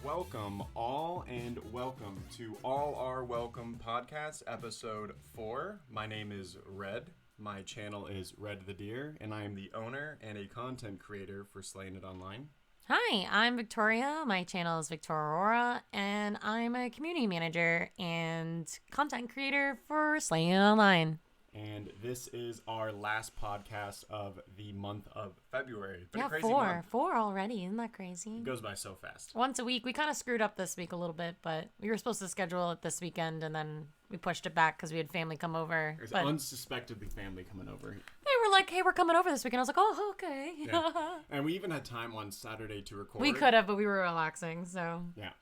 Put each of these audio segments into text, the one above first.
Welcome all and welcome to All Are Welcome Podcast, episode 4. My name is Red. My channel is Red the Deer, and I am the owner and a content creator for Sleighingit.Online. Hi, I'm Victoria. My channel is Victoria Aurora, and I'm a community manager and content creator for Sleighing.Online. And this is our last podcast of the month of February. It's been Yeah, a crazy month. four already. Isn't that crazy? It goes by so fast. Once a week. We kind of screwed up this week a little bit, but we were supposed to schedule it this weekend, and then we pushed it back because we had family come over. There's But unsuspectedly family coming over. they were like, hey, we're coming over this weekend. I was like, oh, okay. Yeah. And we even had time on Saturday to record. We could have, but we were relaxing, so. Yeah.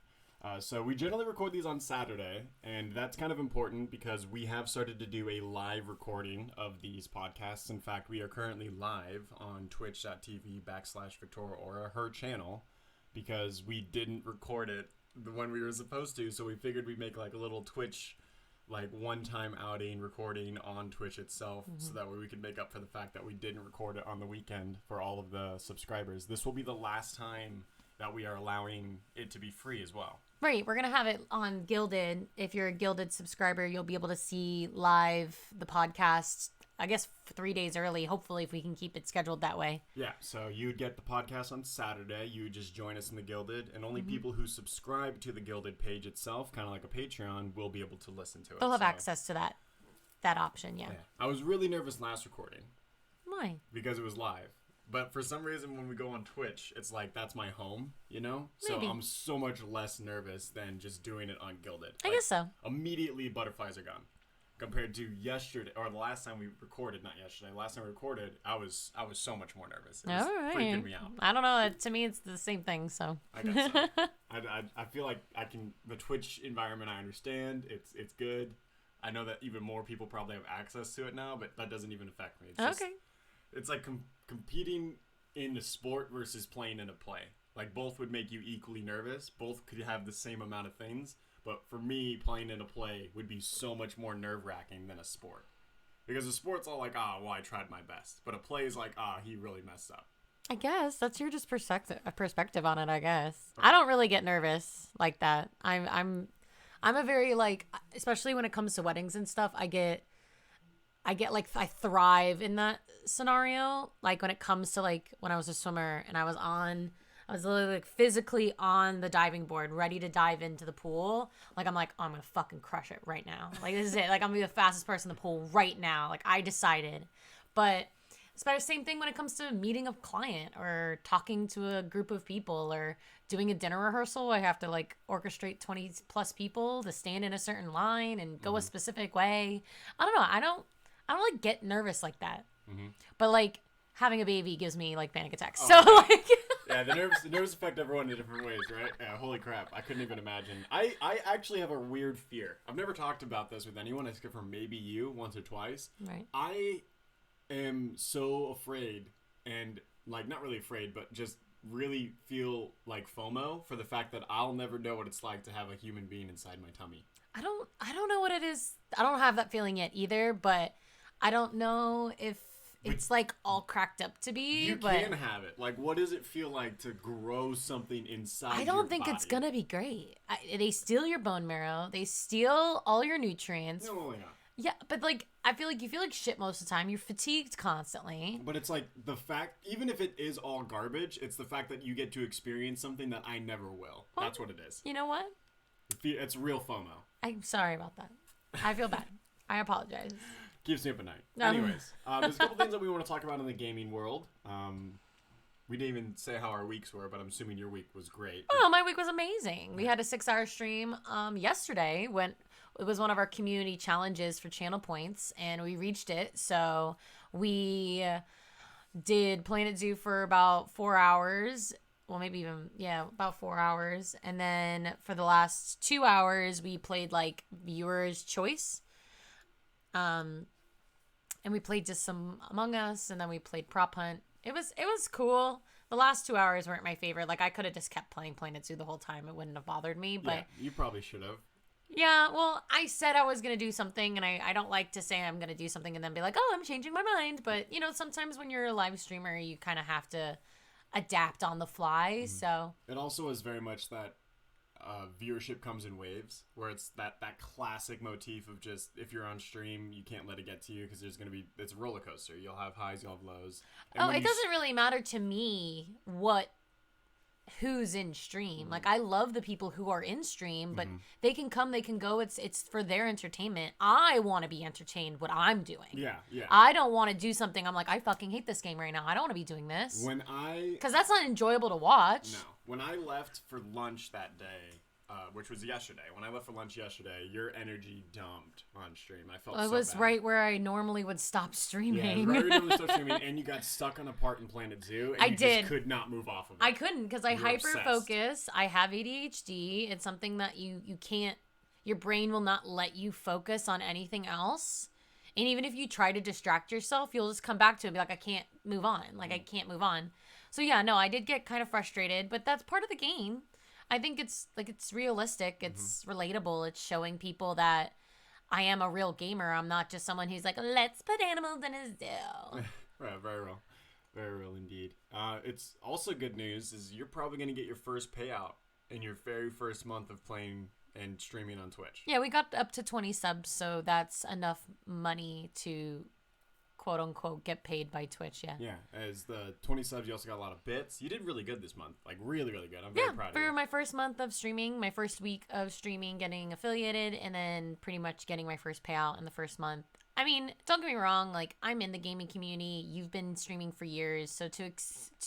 So we generally record these on Saturday, and that's kind of important because we have started to do a live recording of these podcasts. In fact, we are currently live on twitch.tv/Victoria, her channel, because we didn't record it when we were supposed to, so we figured we'd make like a little Twitch one-time outing recording on Twitch itself, so that way we could make up for the fact that we didn't record it on the weekend for all of the subscribers. This will be the last time that we are allowing it to be free as well. Right, we're going to have it on Gilded. If you're a Gilded subscriber, you'll be able to see live the podcast, I guess 3 days early, hopefully, if we can keep it scheduled that way. Yeah, so you would get the podcast on Saturday. You would just join us in the Gilded, and only people who subscribe to the Gilded page itself, kind of like a Patreon, will be able to listen to it. They'll have access to that option, yeah. I was really nervous last recording. Why? Because it was live. But for some reason, when we go on Twitch, it's like, that's my home, you know? Maybe. So I'm so much less nervous than just doing it on Gilded. I guess so. Immediately, butterflies are gone. Compared to yesterday, or the last time we recorded, not yesterday, last time we recorded, I was so much more nervous. It was freaking me out. I don't know. To me, it's the same thing, so. I guess so. I feel like the Twitch environment I understand. It's good. I know that even more people probably have access to it now, but that doesn't even affect me. It's just, okay. It's like competing in a sport versus playing in a play. Like, both would make you equally nervous. Both could have the same amount of things. But for me, playing in a play would be so much more nerve-wracking than a sport. Because a sport's all like, well, I tried my best. But a play is like, he really messed up. I guess that's your just perspective on it, I guess. Okay. I don't really get nervous like that. I'm a very, especially when it comes to weddings and stuff, I thrive in that scenario. Like, when it comes to, when I was a swimmer and I was literally, physically on the diving board, ready to dive into the pool. I'm like, I'm going to fucking crush it right now. This is it. I'm going to be the fastest person in the pool right now. I decided. But it's about the same thing when it comes to meeting a client or talking to a group of people or doing a dinner rehearsal. I have to, orchestrate 20 plus people to stand in a certain line and go a specific way. I don't know. I don't get nervous like that. But having a baby gives me panic attacks. Oh, so yeah, the nerves affect everyone in different ways, right? Yeah, holy crap, I couldn't even imagine. I actually have a weird fear. I've never talked about this with anyone except for maybe you once or twice. Right. I am so afraid, and not really afraid, but just really feel FOMO for the fact that I'll never know what it's like to have a human being inside my tummy. I don't know what it is. I don't have that feeling yet either, but I don't know if it's all cracked up to be. You can have it. What does it feel like to grow something inside I don't think it's gonna be great. They steal your bone marrow. They steal all your nutrients. No, yeah. Yeah, but I feel like you feel like shit most of the time. You're fatigued constantly. But it's the fact, even if it is all garbage, it's the fact that you get to experience something that I never will. Well, that's what it is. You know what? It's real FOMO. I'm sorry about that. I feel bad. I apologize. Keeps me up at night. Anyways, there's a couple things that we want to talk about in the gaming world. We didn't even say how our weeks were, but I'm assuming your week was great. Oh, my week was amazing. We had a 6-hour stream yesterday when it was one of our community challenges for channel points, and we reached it. So we did Planet Zoo for about 4 hours. Well, maybe even, about 4 hours. And then for the last 2 hours, we played Viewer's Choice. And we played just some Among Us, and then we played Prop Hunt. It was cool. The last 2 hours weren't my favorite. I could have just kept playing Planet Zoo the whole time. It wouldn't have bothered me. But yeah, you probably should have. Yeah, well, I said I was going to do something, and I don't like to say I'm going to do something and then be like, oh, I'm changing my mind. But, sometimes when you're a live streamer, you kind of have to adapt on the fly. So it also is very much that viewership comes in waves, where it's that classic motif of just, if you're on stream, you can't let it get to you, because it's a roller coaster. You'll have highs, you'll have lows. And it doesn't really matter to me who's in stream. Like, I love the people who are in stream, but they can come, they can go. It's for their entertainment. I want to be entertained what I'm doing. Yeah. I don't want to do something I'm like, I fucking hate this game right now. I don't want to be doing this. Because that's not enjoyable to watch. No. When I left for lunch that day, which was yesterday, when I left for lunch yesterday, your energy dumped on stream. I felt so bad. It was right where I normally would stop streaming. Yeah, right where you normally stop streaming, and you got stuck on a part in Planet Zoo, and just could not move off of it. I couldn't, because I hyper-focus. I have ADHD. It's something that you can't, your brain will not let you focus on anything else. And even if you try to distract yourself, you'll just come back to it and be like, I can't move on. Like, I can't move on. So yeah, no, I did get kind of frustrated, but that's part of the game. I think it's realistic. It's relatable. It's showing people that I am a real gamer. I'm not just someone who's like, let's put animals in a zoo. Right, very real. Very real indeed. It's also good news is you're probably going to get your first payout in your very first month of playing and streaming on Twitch. Yeah, we got up to 20 subs, so that's enough money to quote unquote get paid by Twitch. Yeah, as the 20 subs, you also got a lot of bits. You did really good this month, like really good. I'm very proud of you. For my first month of streaming, my first week of streaming, getting affiliated, and then pretty much getting my first payout in the first month. I mean, don't get me wrong, like, I'm in the gaming community. You've been streaming for years, so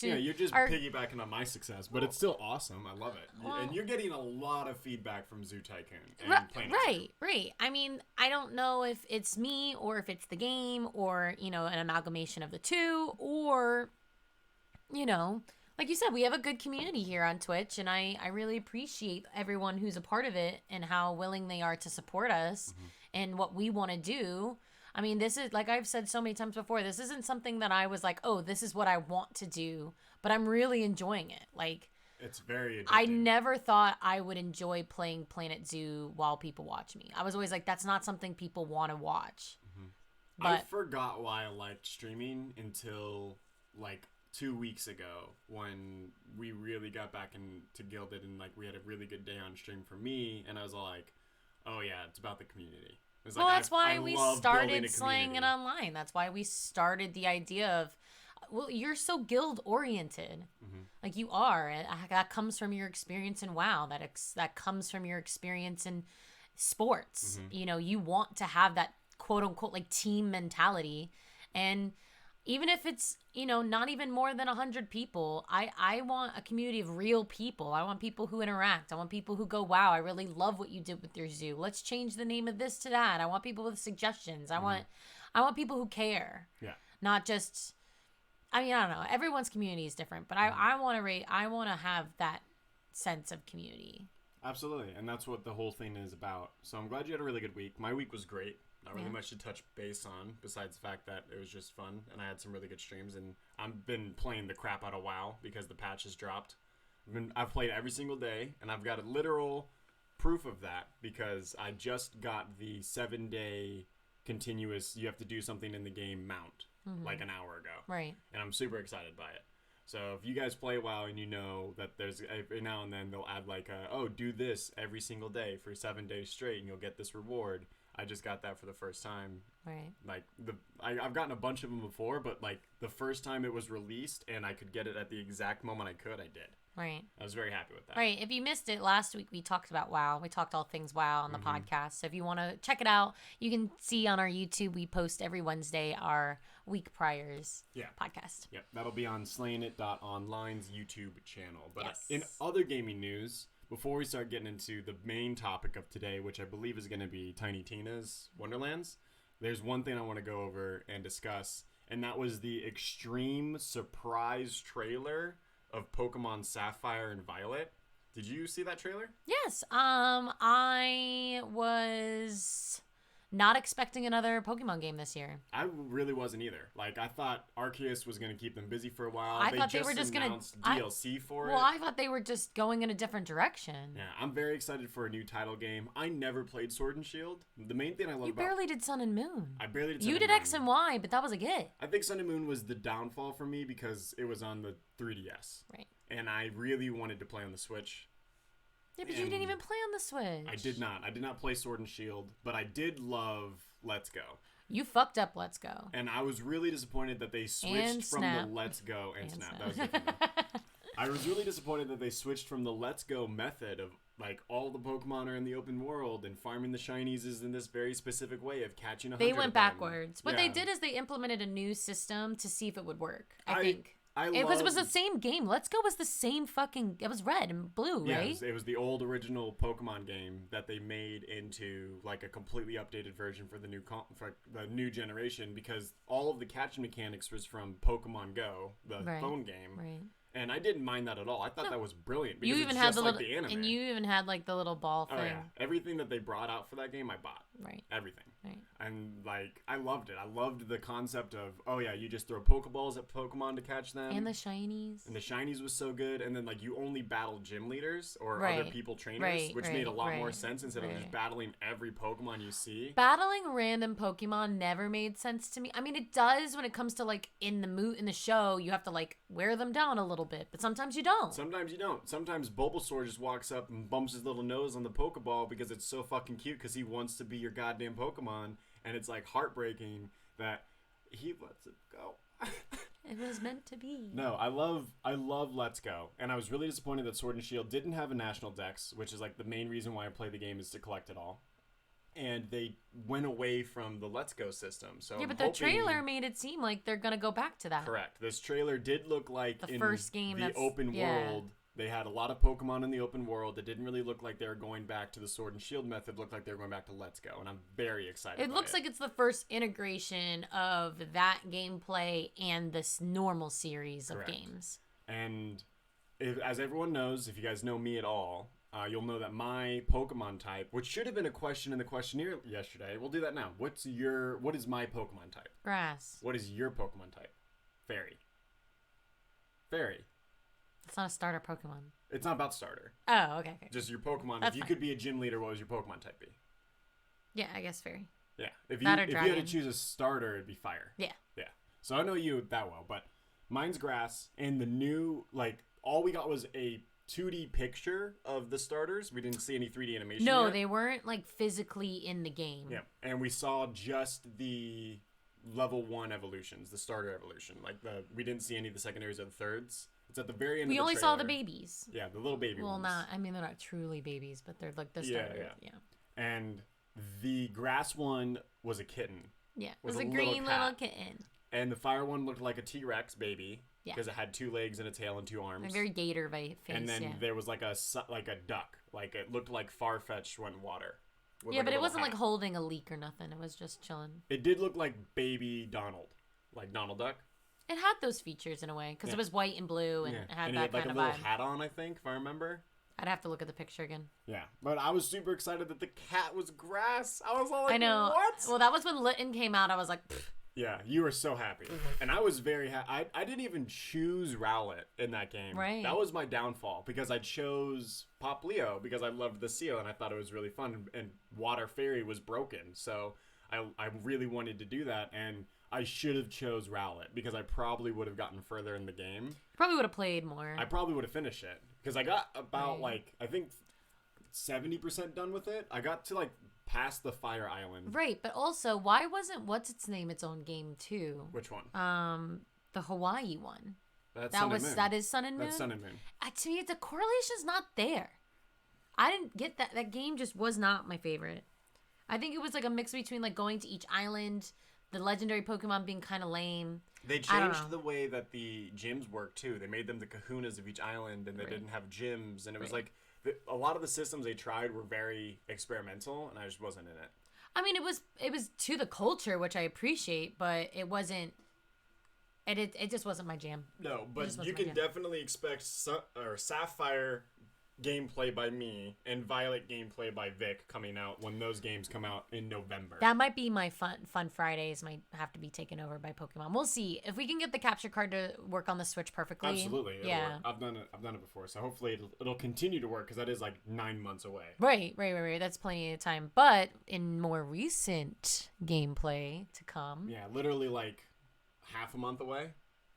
you're just piggybacking on my success, but it's still awesome. I love it. And you're getting a lot of feedback from Zoo Tycoon and Planet Zoo. Right. I mean, I don't know if it's me or if it's the game or, an amalgamation of the two, or, like you said, we have a good community here on Twitch, and I really appreciate everyone who's a part of it and how willing they are to support us and what we want to do. I mean, this is, like I've said so many times before, this isn't something that I was like, oh, this is what I want to do, but I'm really enjoying it. Like, it's very addicting. I never thought I would enjoy playing Planet Zoo while people watch me. I was always like, that's not something people want to watch. But I forgot why I liked streaming until, like, 2 weeks ago when we really got back into Gilded, and, like, we had a really good day on stream for me, and I was all like, oh, yeah, it's about the community. Well, that's why we started Sleighingit.Online. That's why we started the idea of, well, you're so guild oriented, like you are. That comes from your experience in WoW. That comes from your experience in sports. You want to have that quote unquote like team mentality, and even if it's not even more than 100 people, I want a community of real people. I want people who interact. I want people who go, wow, I really love what you did with your zoo. Let's change the name of this to that. I want people with suggestions. I want people who care. Yeah. Not just, I mean, I don't know. Everyone's community is different, but I want to have that sense of community. Absolutely, and that's what the whole thing is about. So I'm glad you had a really good week. My week was great. Not really much to touch base on besides the fact that it was just fun, and I had some really good streams, and I've been playing the crap out of WoW because the patch has dropped. I've played every single day, and I've got a literal proof of that because I just got the 7-day continuous, you have to do something in the game mount like an hour ago. Right. And I'm super excited by it. So if you guys play WoW and you know that there's every now and then they'll add like do this every single day for 7 days straight and you'll get this reward. I just got that for the first time. Right. Like I've gotten a bunch of them before, but like the first time it was released and I could get it at the exact moment I did. Right. I was very happy with that. Right. If you missed it, last week we talked about WoW. We talked all things WoW on the podcast. So if you want to check it out, you can see on our YouTube, we post every Wednesday our week priors podcast. Yeah, that'll be on Sleighingit.Online's YouTube channel. But in other gaming news, before we start getting into the main topic of today, which I believe is going to be Tiny Tina's Wonderlands, there's one thing I want to go over and discuss, and that was the extreme surprise trailer of Pokemon Sapphire and Violet. Did you see that trailer? Yes. I was not expecting another Pokemon game this year. I really wasn't either. Like, I thought Arceus was going to keep them busy for a while. I thought they were just going to DLC for it. Well, I thought they were just going in a different direction. Yeah, I'm very excited for a new title game. I never played Sword and Shield. The main thing I love You barely did Sun and Moon. I barely did Sun and Moon. You did X and Y, but that was a get. I think Sun and Moon was the downfall for me because it was on the 3DS. Right. And I really wanted to play on the Switch. Yeah, but you didn't even play on the Switch. I did not. I did not play Sword and Shield, but I did love Let's Go. You fucked up Let's Go. And I was really disappointed that they switched from the Let's Go and Snap. That was different. I was really disappointed that they switched from the Let's Go method of like all the Pokemon are in the open world and farming the shinies is in this very specific way of catching 100. They went backwards. What they did is they implemented a new system to see if it would work. I think. It was the same game. Let's Go was the same fucking... It was red and blue, right? Yeah, it was the old original Pokemon game that they made into like a completely updated version for the new generation because all of the catching mechanics was from Pokemon Go, the phone game. Right. And I didn't mind that at all. I thought that was brilliant because you even it's had just the like little, the anime. and you even had like the little ball thing. Oh yeah, everything that they brought out for that game, I bought. Right. Everything. Right. And like, I loved it. I loved the concept of, oh yeah, you just throw Pokeballs at Pokemon to catch them. And the shinies. And the shinies was so good. And then like you only battle gym leaders or other people trainers, which made a lot more sense instead of just battling every Pokemon you see. Battling random Pokemon never made sense to me. I mean, it does when it comes to like in the show, you have to like wear them down a little bit, but sometimes you don't. Sometimes you don't. Sometimes Bulbasaur just walks up and bumps his little nose on the Pokeball because it's so fucking cute because he wants to be your goddamn Pokemon, and it's like heartbreaking that he lets it go. It was meant to be. No, I love Let's Go, and I was really disappointed that Sword and Shield didn't have a national dex, which is like the main reason why I play the game is to collect it all. And they went away from the Let's Go system. So yeah, but the trailer made it seem like they're gonna go back to that. Correct. This trailer did look like the first game, the open world. They had a lot of Pokemon in the open world. It didn't really look like they were going back to the Sword and Shield method. It looked like they were going back to Let's Go, and I'm very excited. It looks like it's the first integration of that gameplay and this normal series of games. And as everyone knows, if you guys know me at all, you'll know that my Pokemon type, which should have been a question in the questionnaire yesterday, we'll do that now. What is my Pokemon type? Grass. What is your Pokemon type? Fairy. Fairy. It's not a starter Pokemon. It's not about starter. Oh, okay. Just your Pokemon. That's if you fine. could be a gym leader, what would your Pokemon type be? Yeah, I guess fairy. Yeah. If you had to choose a starter, it'd be fire. Yeah. Yeah. So I know you that well, but mine's grass, and the new, like, all we got was a 2D picture of the starters. We didn't see any 3D animation No, yet. they weren't, like, physically in the game. Yeah. And we saw just the level 1 evolutions, the starter evolution. Like, we didn't see any of the secondaries or the thirds. It's at the very end of the trailer. We only saw the babies. Yeah, the little baby ones. Well, they're not truly babies, but they're like the starters. Yeah. And the grass one was a kitten. Yeah, it was a green little kitten. And the fire one looked like a T-Rex baby. Yeah. Because it had 2 legs and a tail and 2 arms. A very gator face. And then there was like a duck. Like it looked like Farfetch'd went in water. Yeah, but it wasn't like holding a leak or nothing. It was just chilling. It did look like baby Donald. Like Donald Duck. It had those features in a way because it was white and blue and it had that kind of vibe. And he had like a little hat on, I think, if I remember. I'd have to look at the picture again. Yeah, but I was super excited that the cat was grass. I was all like, I know. What? Well, that was when Litten came out. I was like, pfft. Yeah, you were so happy. And I was very happy. I didn't even choose Rowlet in that game. Right. That was my downfall because I chose Pop Leo because I loved the seal and I thought it was really fun. And Water Fairy was broken. So I really wanted to do that. And I should have chose Rowlet because I probably would have gotten further in the game. Probably would have played more. I probably would have finished it because I got about I think 70% done with it. I got to past the Fire Island. Right, but also why wasn't what's its name its own game too? Which one? The Hawaii one. That is Sun and Moon. That's Sun and Moon. To me, the correlation's not there. I didn't get that. That game just was not my favorite. I think it was like a mix between like going to each island, the legendary Pokemon being kind of lame. They changed the way that the gyms work too. They made them the kahunas of each island, and they didn't have gyms, and it was like. A lot of the systems they tried were very experimental, and I just wasn't in it. I mean, it was to the culture, which I appreciate, but it wasn't. It just wasn't my jam. No, but you can definitely expect Sapphire gameplay by me and Violet gameplay by Vic coming out when those games come out in November. That might be my fun Fridays. Might have to be taken over by Pokemon. We'll see if we can get the capture card to work on the Switch perfectly. Absolutely, yeah. I've done it before, so hopefully it'll continue to work because that is like 9 months away. Right. That's plenty of time. But in more recent gameplay to come, yeah, literally like half a month away.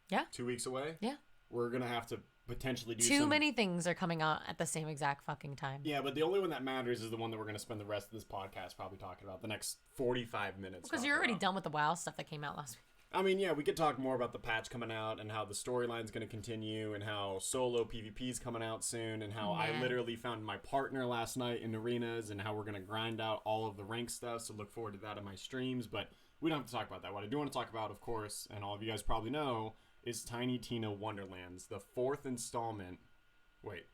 Yeah. 2 weeks away. Yeah. We're gonna have to potentially do Too many things are coming out at the same exact fucking time. Yeah, but the only one that matters is the one that we're going to spend the rest of this podcast probably talking about, the next 45 minutes. Because you're already done with the WoW stuff that came out last week. I mean, yeah, we could talk more about the patch coming out and how the storyline's going to continue and how solo PvP's coming out soon and how I literally found my partner last night in arenas and how we're going to grind out all of the rank stuff, so look forward to that in my streams, but we don't have to talk about that. What I do want to talk about, of course, and all of you guys probably know, is Tiny Tina Wonderlands, the fifth installment. If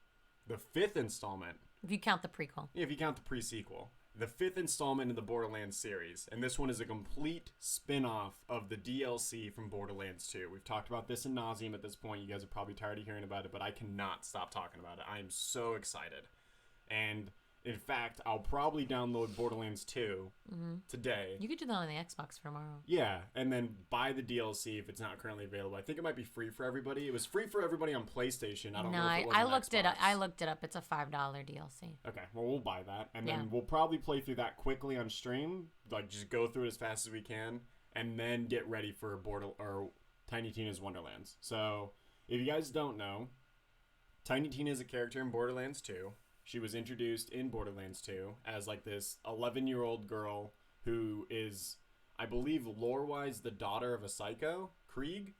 you count the prequel. Yeah, if you count the pre-sequel. The fifth installment in the Borderlands series. And this one is a complete spin-off of the DLC from Borderlands 2. We've talked about this in nauseam at this point. You guys are probably tired of hearing about it, but I cannot stop talking about it. I am so excited. And in fact, I'll probably download Borderlands 2 today. You could do that on the Xbox for tomorrow. Yeah, and then buy the DLC if it's not currently available. I think it might be free for everybody. It was free for everybody on PlayStation. I don't know if it was I on looked Xbox. it up. I looked it up. It's a $5 DLC. Okay, well, we'll buy that. And then we'll probably play through that quickly on stream. Like, just go through it as fast as we can. And then get ready for Tiny Tina's Wonderlands. So, if you guys don't know, Tiny Tina is a character in Borderlands 2. She was introduced in Borderlands 2 as like this 11-year-old girl who is, I believe, lore-wise, the daughter of a psycho, Krieg.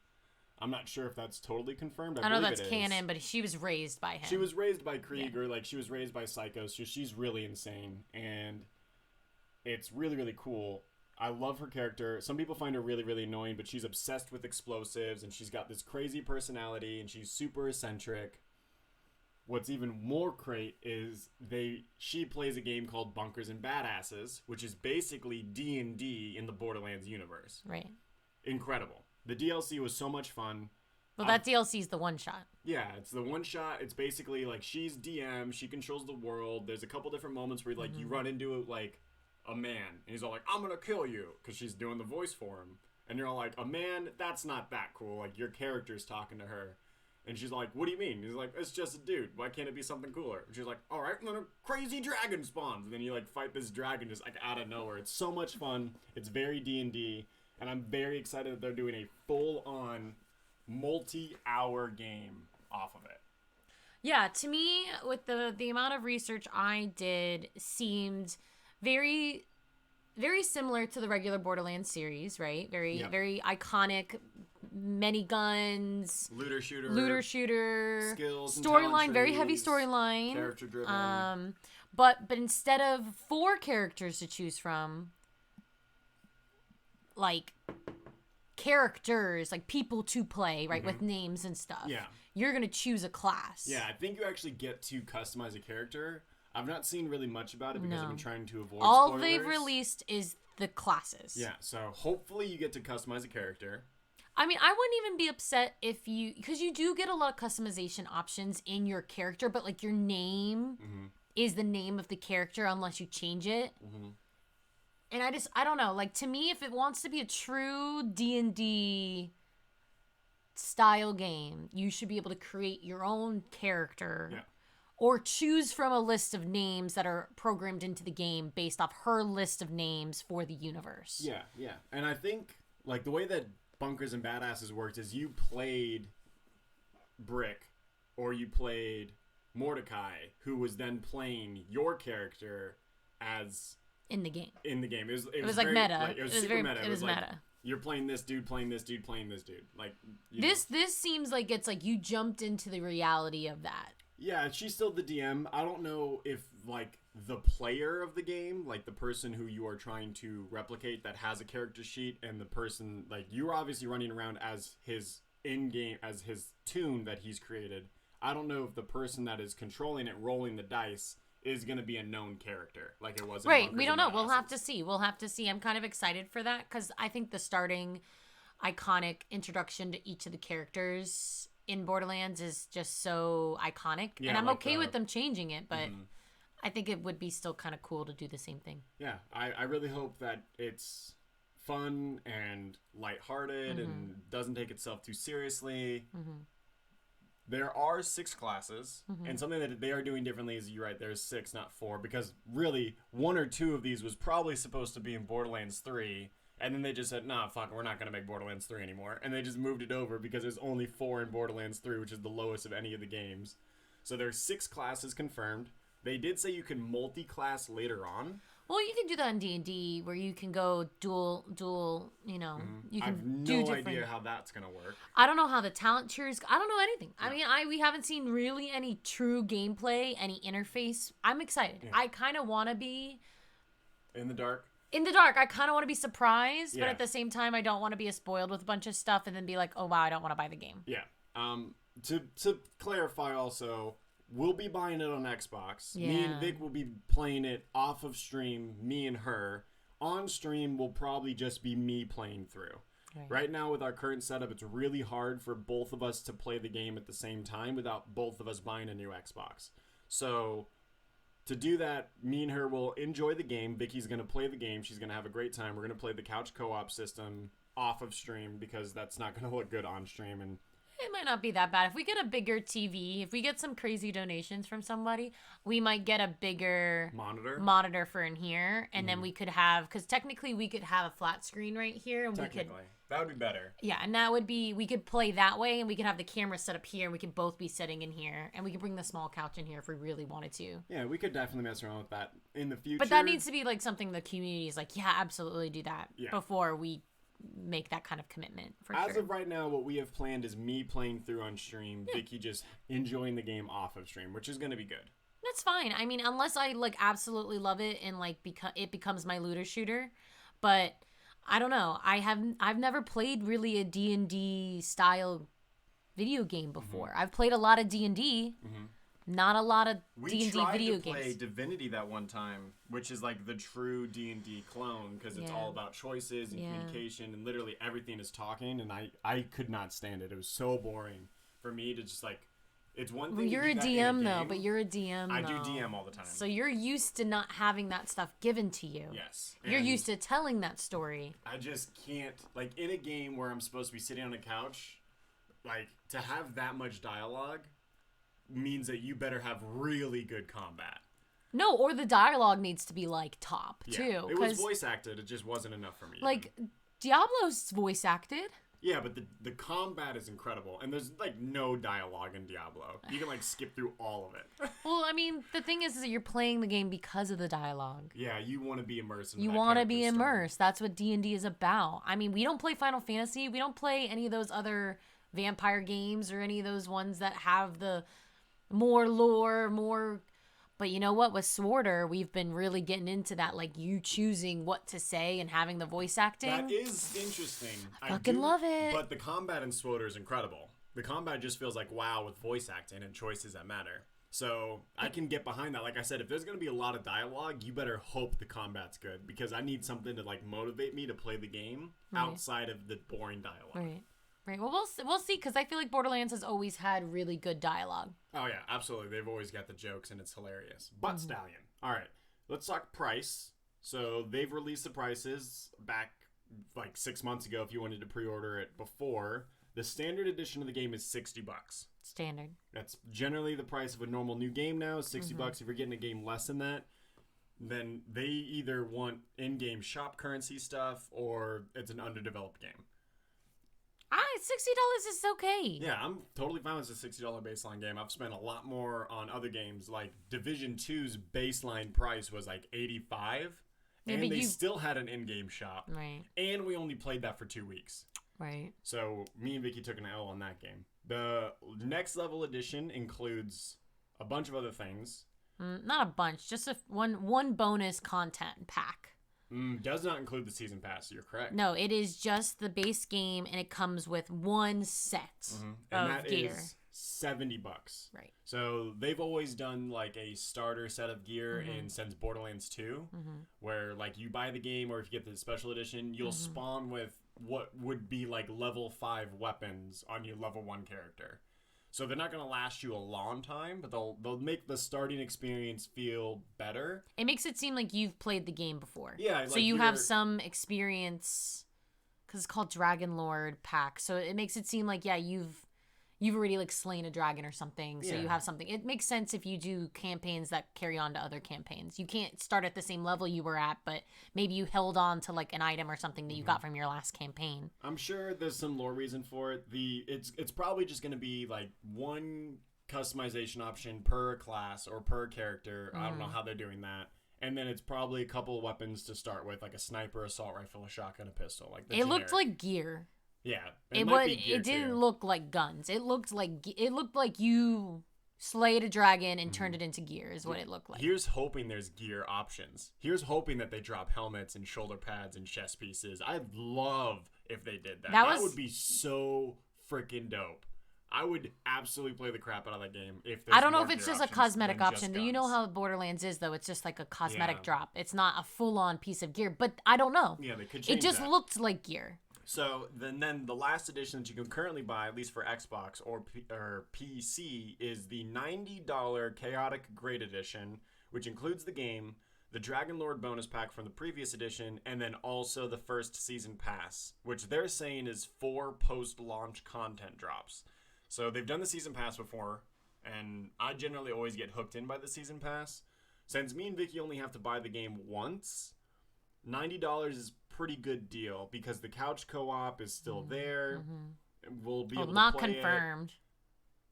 I'm not sure if that's totally confirmed. I know that's canon, but she was raised by him. She was raised by Krieg, or like she was raised by psychos. So she's really insane, and it's really, really cool. I love her character. Some people find her really, really annoying, but she's obsessed with explosives, and she's got this crazy personality, and she's super eccentric. What's even more great is she plays a game called Bunkers and Badasses, which is basically D&D in the Borderlands universe. Right. Incredible. The DLC was so much fun. Well, that DLC is the one shot. Yeah, it's the one shot. It's basically like she's DM. She controls the world. There's a couple different moments where like you run into like a man, and he's all like, "I'm gonna kill you," because she's doing the voice for him, and you're all like, "A man? That's not that cool." Like your character's talking to her. And she's like, "What do you mean?" He's like, "It's just a dude. Why can't it be something cooler?" And she's like, "All right," and then a crazy dragon spawns. And then you like fight this dragon just like out of nowhere. It's so much fun. It's very D&D. And I'm very excited that they're doing a full-on multi-hour game off of it. Yeah, to me, with the amount of research I did, seemed very, very similar to the regular Borderlands series, right? Very iconic. Many guns, looter shooter, skills, storyline, very heavy storyline, character driven. But instead of 4 characters to choose from, like characters, like people to play, right, with names and stuff. Yeah, you're gonna choose a class. Yeah, I think you actually get to customize a character. I've not seen really much about it because I've been trying to avoid all spoilers. they've released is the classes. Yeah, so hopefully you get to customize a character. I mean, I wouldn't even be upset if because you do get a lot of customization options in your character, but like your name is the name of the character unless you change it. And I don't know, like to me, if it wants to be a true D&D style game, you should be able to create your own character or choose from a list of names that are programmed into the game based off her list of names for the universe. Yeah. And I think like the way that Bunkers and Badasses worked is you played Brick or you played Mordecai, who was then playing your character as in the game. It was like very, meta. Like, it was super meta. It was like, meta. You're playing this dude, playing this dude, playing this dude. Like this seems like it's like you jumped into the reality of that. Yeah, she's still the DM. I don't know if like the player of the game, like the person who you are trying to replicate that has a character sheet, and the person like you're obviously running around as his in-game, as his toon that he's created. I don't know if the person that is controlling it, rolling the dice, is going to be a known character like it was in right. Bunkers We don't and know. We'll Badasses. have to see. I'm kind of excited for that because I think the starting iconic introduction to each of the characters in Borderlands is just so iconic, and I'm like okay with them changing it, but I think it would be still kind of cool to do the same thing. Yeah, I really hope that it's fun and lighthearted and doesn't take itself too seriously. There are 6 classes, and something that they are doing differently is, you're right, there's 6, not 4, because really 1 or 2 of these was probably supposed to be in Borderlands 3, And then they just said, nah, fuck it, we're not going to make Borderlands 3 anymore. And they just moved it over because there's only 4 in Borderlands 3, which is the lowest of any of the games. So there's 6 classes confirmed. They did say you can multi-class later on. Well, you can do that in D&D where you can go dual, you know, you can I have do no different... idea how that's going to work. I don't know how the talent tiers... I don't know anything. Yeah. I mean, we haven't seen really any true gameplay, any interface. I'm excited. Yeah. I kind of want to be... In the dark? In the dark. I kind of want to be surprised, but at the same time, I don't want to be spoiled with a bunch of stuff and then be like, oh, wow, I don't want to buy the game. Yeah. To clarify also... We'll be buying it on Xbox. Yeah. Me and Vic will be playing it off of stream, me and her. On stream will probably just be me playing through. Right now, with our current setup, it's really hard for both of us to play the game at the same time without both of us buying a new Xbox. So, to do that, me and her will enjoy the game. Vicky's going to play the game. She's going to have a great time. We're going to play the couch co-op system off of stream because that's not going to look good on stream. And it might not be that bad. If we get a bigger TV, if we get some crazy donations from somebody, we might get a bigger monitor for in here. And then we could have, because technically we could have a flat screen right here. And that would be better. Yeah, and that would be, we could play that way and we could have the camera set up here and we could both be sitting in here. And we could bring the small couch in here if we really wanted to. Yeah, we could definitely mess around with that in the future. But that needs to be like something the community is like, yeah, absolutely do that before we make that kind of commitment for sure. As of right now, what we have planned is me playing through on stream, Vicky just enjoying the game off of stream, which is going to be good. That's fine. I mean, unless I like absolutely love it and like it becomes my looter shooter, but I don't know. I've never played really a D&D style video game before. I've played a lot of D&D. Not a lot of D&D video games. We tried to play Divinity that one time, which is like the true D&D clone because it's all about choices and communication and literally everything is talking, and I could not stand it. It was so boring for me to just like, it's one thing. You're a DM though, but you're a DM. I do DM all the time. So you're used to not having that stuff given to you. Yes. You're used to telling that story. I just can't, like in a game where I'm supposed to be sitting on a couch, like to have that much dialogue means that you better have really good combat. No, or the dialogue needs to be like top too. It was voice acted. It just wasn't enough for me. Like Diablo's voice acted. Yeah, but the combat is incredible, and there's like no dialogue in Diablo. You can like skip through all of it. Well, I mean, the thing is that you're playing the game because of the dialogue. Yeah, you want to be immersed. You want to be immersed. That's what D&D is about. I mean, we don't play Final Fantasy. We don't play any of those other vampire games or any of those ones that have the more lore, more. But you know what? With Sworder, we've been really getting into that, like you choosing what to say and having the voice acting. That is interesting. I fucking love it. But the combat in Sworder is incredible. The combat just feels like WoW with voice acting and choices that matter. So I can get behind that. Like I said, if there's going to be a lot of dialogue, you better hope the combat's good because I need something to like motivate me to play the game outside of the boring dialogue. Right. Well, we'll see because I feel like Borderlands has always had really good dialogue. Oh, yeah, absolutely. They've always got the jokes, and it's hilarious. But Stallion. All right. Let's talk price. So they've released the prices back like 6 months ago if you wanted to pre-order it before. The standard edition of the game is $60. Standard. That's generally the price of a normal new game now, $60. If you're getting a game less than that, then they either want in-game shop currency stuff or it's an underdeveloped game. $60 is okay. Yeah, I'm totally fine with a $60 baseline game. I've spent a lot more on other games. Like Division 2's baseline price was like $85, and they still had an in-game shop. Right. And we only played that for 2 weeks. Right. So me and Vicky took an L on that game. The next level edition includes a bunch of other things. Not a bunch, just one bonus content pack. Does not include the season pass. You're correct. No, it is just the base game, and it comes with one set and of that gear. Is $70. Right. So they've always done like a starter set of gear since Borderlands 2, where like you buy the game, or if you get the special edition, you'll spawn with what would be like level 5 weapons on your level 1 character. So they're not going to last you a long time, but they'll make the starting experience feel better. It makes it seem like you've played the game before. Yeah. Like so you have some experience, because it's called Dragon Lord Pack. So it makes it seem like, yeah, you've you've already like slain a dragon or something, so Yeah. you have something. It makes sense if you do campaigns that carry on to other campaigns. You can't start at the same level you were at, but maybe you held on to like an item or something that you got from your last campaign. I'm sure there's some lore reason for it. It's probably just going to be like one customization option per class or per character. I don't know how they're doing that. And then it's probably a couple of weapons to start with, like a sniper, assault rifle, a shotgun, a pistol. Like It looked like gear. Yeah, It didn't look like guns. It looked like you slayed a dragon and turned it into gear is what it looked like. Here's hoping there's gear options. Here's hoping that they drop helmets and shoulder pads and chest pieces. I'd love if they did that. That would be so freaking dope. I would absolutely play the crap out of that game if there's I don't know more if it's gear just a options cosmetic than option. just You know guns. how Borderlands is, though. It's just like a cosmetic Yeah. drop. It's not a full-on piece of gear. But I don't know. Yeah, they could It change just that. looked like gear. So then the last edition that you can currently buy, at least for Xbox or PC, is the $90 Chaotic Great Edition, which includes the game, the Dragon Lord bonus pack from the previous edition, and then also the first season pass, which they're saying is 4 post-launch content drops. So they've done the season pass before, and I generally always get hooked in by the season pass. Since me and Vicky only have to buy the game once, $90 is pretty good deal because the couch co-op is still there. We'll be able to not play confirmed.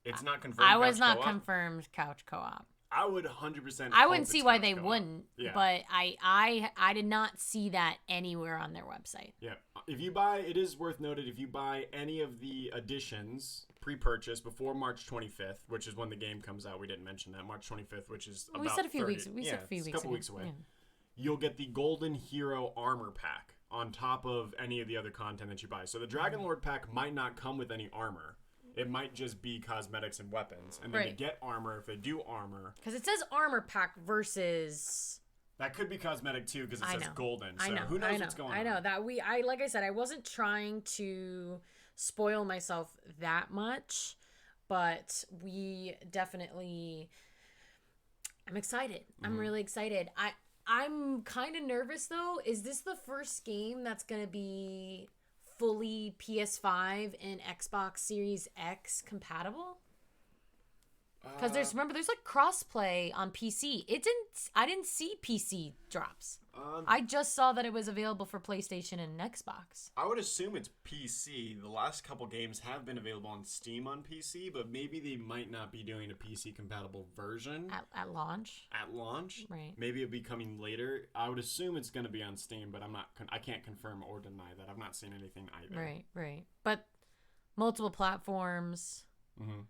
It's not confirmed. I was couch not co-op. confirmed couch co-op. I would 100%. I wouldn't hope see it's why couch they co-op. wouldn't, Yeah. but I did not see that anywhere on their website. Yeah. If you buy, it is worth noted, if you buy any of the editions pre-purchase before March 25th, which is when the game comes out, we didn't mention that, March 25th, which is We about said a few 30 weeks. We yeah, said a few it's weeks. a couple ago. weeks away. Yeah. You'll get the Golden Hero Armor Pack on top of any of the other content that you buy. So the Dragon Lord pack might not come with any armor. It might just be cosmetics and weapons. And then to Right. get armor, if they do armor, Because it says armor pack versus. that could be cosmetic too because it I says know. golden. So I know. who knows I know. what's going on? I know that like I said, I wasn't trying to spoil myself that much, but we definitely. I'm excited. I'm really excited. I'm kind of nervous though. Is this the first game that's gonna be fully PS5 and Xbox Series X compatible? Because there's like crossplay on PC. I didn't see PC drops. I just saw that it was available for PlayStation and Xbox. I would assume it's PC. The last couple games have been available on Steam on PC, but maybe they might not be doing a PC compatible version At launch. at launch. Right. Maybe it'll be coming later. I would assume it's going to be on Steam, but I can't confirm or deny that. I've not seen anything either. Right. But multiple platforms. Mm-hmm.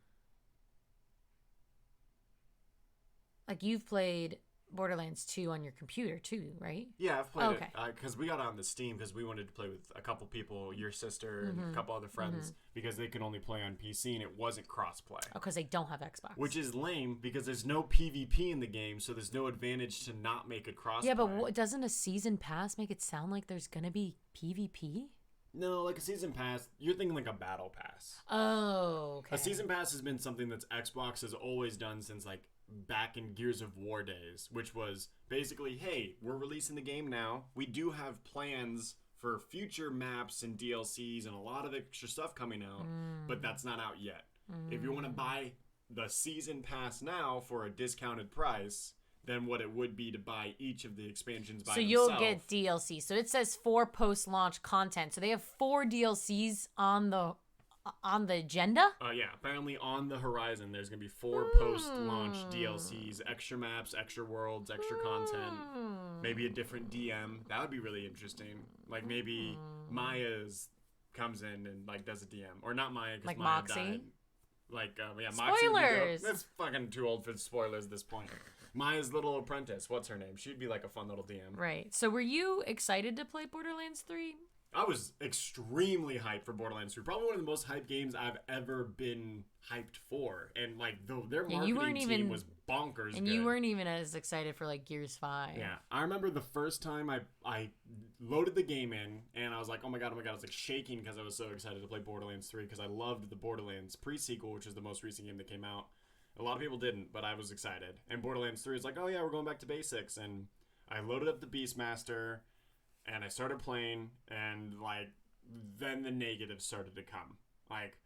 Like you've played Borderlands 2 on your computer too, right? Yeah, I've played Okay. it because we got it on the Steam because we wanted to play with a couple people, your sister and a couple other friends, because they could only play on PC and it wasn't crossplay. Oh, because they don't have Xbox. Which is lame because there's no PvP in the game, so there's no advantage to not make it crossplay. Yeah, but doesn't a season pass make it sound like there's gonna be PvP? No, like a season pass, you're thinking like a battle pass. Oh, okay. A season pass has been something that Xbox has always done since like back in Gears of War days, which was basically, hey, we're releasing the game now. We do have plans for future maps and DLCs and a lot of extra stuff coming out, but that's not out yet. If you want to buy the season pass now for a discounted price than what it would be to buy each of the expansions by So themselves. you'll get DLC. So it says 4 post-launch content. So they have 4 DLCs on the agenda. Yeah, apparently on the horizon there's gonna be 4 post-launch DLCs, extra maps, extra worlds, extra content, maybe a different DM. That would be really interesting. Like maybe Maya's comes in and like does a DM, or not Maya because Like Maya Moxie? died. Like yeah, Moxie would be Spoilers! dope. That's fucking too old for spoilers at this point. Maya's little apprentice, what's her name? She'd be like a fun little DM. Right. So were you excited to play Borderlands 3? I was extremely hyped for Borderlands 3. Probably one of the most hyped games I've ever been hyped for. And like their marketing team was bonkers And good. you weren't even as excited for like Gears 5. Yeah. I remember the first time I loaded the game in and I was like, oh my god. I was like shaking because I was so excited to play Borderlands 3 because I loved the Borderlands pre-sequel, which is the most recent game that came out. A lot of people didn't, but I was excited. And Borderlands 3 is like, oh yeah, we're going back to basics. And I loaded up the Beastmaster and I started playing, and like then the negatives started to come. Like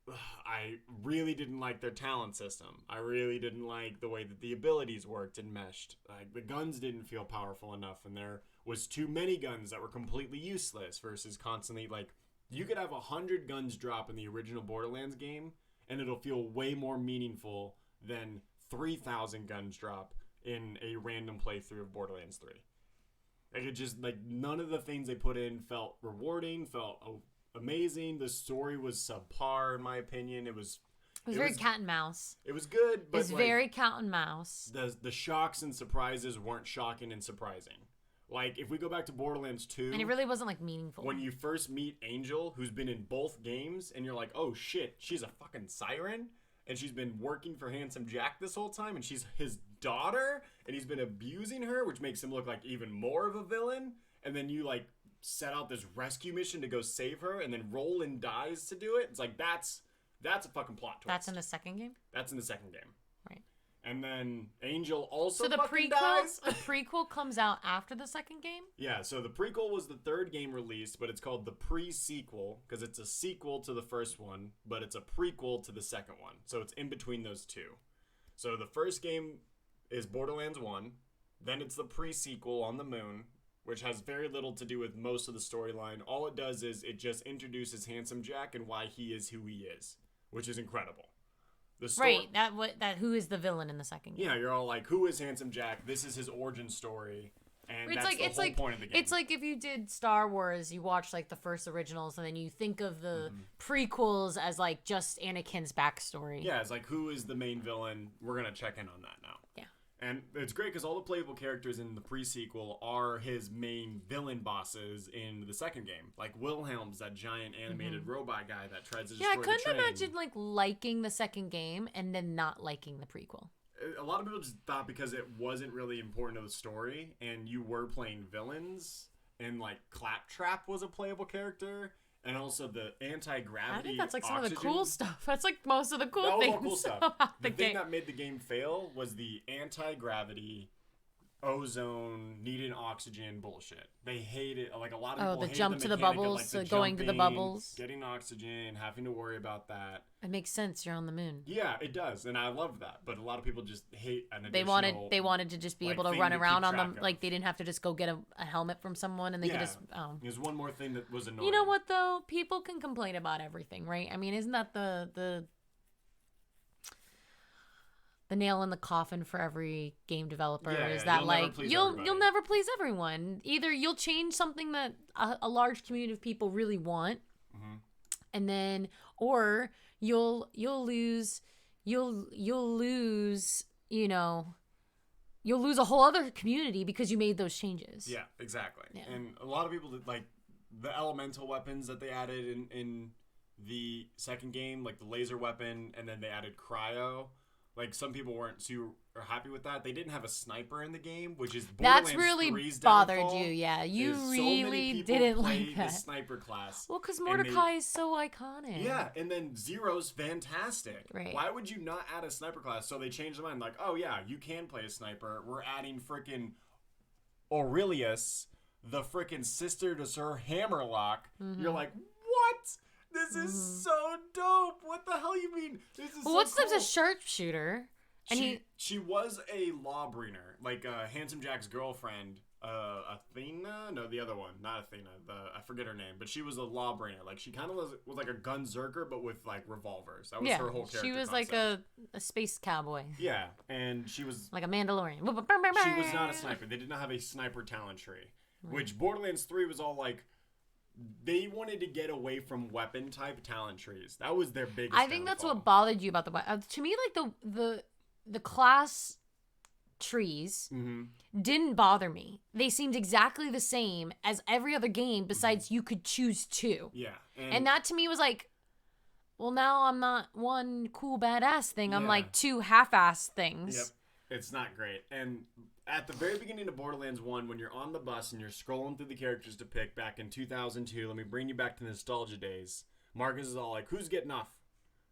I really didn't like their talent system. I really didn't like the way that the abilities worked and meshed. Like, the guns didn't feel powerful enough, and there was too many guns that were completely useless versus constantly, like, you could have 100 guns drop in the original Borderlands game, and it'll feel way more meaningful than 3,000 guns drop in a random playthrough of Borderlands 3. Like, it just, like, none of the things they put in felt rewarding, felt amazing. The story was subpar, in my opinion. It was very cat and mouse. It was good, but it's like, very cat and mouse. The shocks and surprises weren't shocking and surprising. Like, if we go back to Borderlands 2... And it really wasn't, like, meaningful. When you first meet Angel, who's been in both games, and you're like, oh, shit, she's a fucking siren? And she's been working for Handsome Jack this whole time, and she's his daughter, and he's been abusing her, which makes him look like even more of a villain. And then you, like, set out this rescue mission to go save her, and then Roland dies to do it. It's like, that's a fucking plot twist. That's in the second game? That's in the second game. Right. And then Angel also so the fucking prequel, dies. The prequel comes out after the second game? Yeah, so the prequel was the third game released, but it's called the pre-sequel because it's a sequel to the first one, but it's a prequel to the second one. So it's in between those two. So the first game is Borderlands 1, then it's the pre-sequel on the moon, which has very little to do with most of the storyline. All it does is it just introduces Handsome Jack and why he is who he is, which is incredible. Right, that who is the villain in the second game? Yeah, you're all like, who is Handsome Jack? This is his origin story, and that's the whole point of the game. It's like if you did Star Wars, you watch like the first originals, and then you think of the prequels as like just Anakin's backstory. Yeah, it's like, who is the main villain? We're gonna check in on that now. Yeah. And it's great because all the playable characters in the pre-sequel are his main villain bosses in the second game. Like Wilhelm's that giant animated robot guy that tries to destroy the train. I couldn't imagine like liking the second game and then not liking the prequel. A lot of people just thought because it wasn't really important to the story and you were playing villains and like Claptrap was a playable character. And also the anti-gravity. I think that's like some oxygen. of the cool stuff. That's like most of the cool that was things all cool stuff. about the thing game. that made the game fail was the anti-gravity, ozone, needing oxygen bullshit. They hated, like a lot of people the hated jump the to the mechanic bubbles, of, like, the going to the jumping, bubbles. getting oxygen, having to worry about that. It makes sense. You're on the moon. Yeah, it does, and I love that. But a lot of people just hate an They additional... They wanted to just be like, able to thing run to around keep on them. track of. Like they didn't have to just go get a helmet from someone, and they could just. There's one more thing that was annoying. You know what though? People can complain about everything, right? I mean, isn't that the nail in the coffin for every game developer? Is that like you'll never please everyone. Either you'll change something that a large community of people really want, and then or you'll lose you know, you'll lose a whole other community because you made those changes. Yeah, exactly. Yeah. And a lot of people did, like the elemental weapons that they added in the second game, like the laser weapon, and then they added cryo. Like some people weren't too happy with that. They didn't have a sniper in the game, which is Borderlands that's really 3's bothered downfall. you. Yeah, you So really many people didn't play like that. the sniper class. Well, because Mordecai is so iconic. Yeah, and then Zero's fantastic. Right. Why would you not add a sniper class? So they changed their mind. Like, oh yeah, you can play a sniper. We're adding freaking Aurelius, the freaking sister to Sir Hammerlock. You're like, what? This is so dope. What the hell you mean? This is Well, so what's cool. a sharpshooter? And She was a lawbringer, like Handsome Jack's girlfriend, Athena. No, the other one, not Athena. I forget her name, but she was a lawbringer. Like she kind of was like a gunzerker, but with like revolvers. That was her whole character. she was concept. like a space cowboy. Yeah, and she was Like a Mandalorian. she was not a sniper. They did not have a sniper talent tree, which Borderlands 3 was all like. They wanted to get away from weapon type talent trees. That was their biggest. I think that's what bothered you about to me, like the class trees didn't bother me. They seemed exactly the same as every other game besides you could choose two. Yeah. And that to me was like, well, now I'm not one cool badass thing. I'm like two half-ass things. Yep. It's not great. And at the very beginning of Borderlands 1, when you're on the bus and you're scrolling through the characters to pick back in 2002, let me bring you back to nostalgia days. Marcus is all like, who's getting off?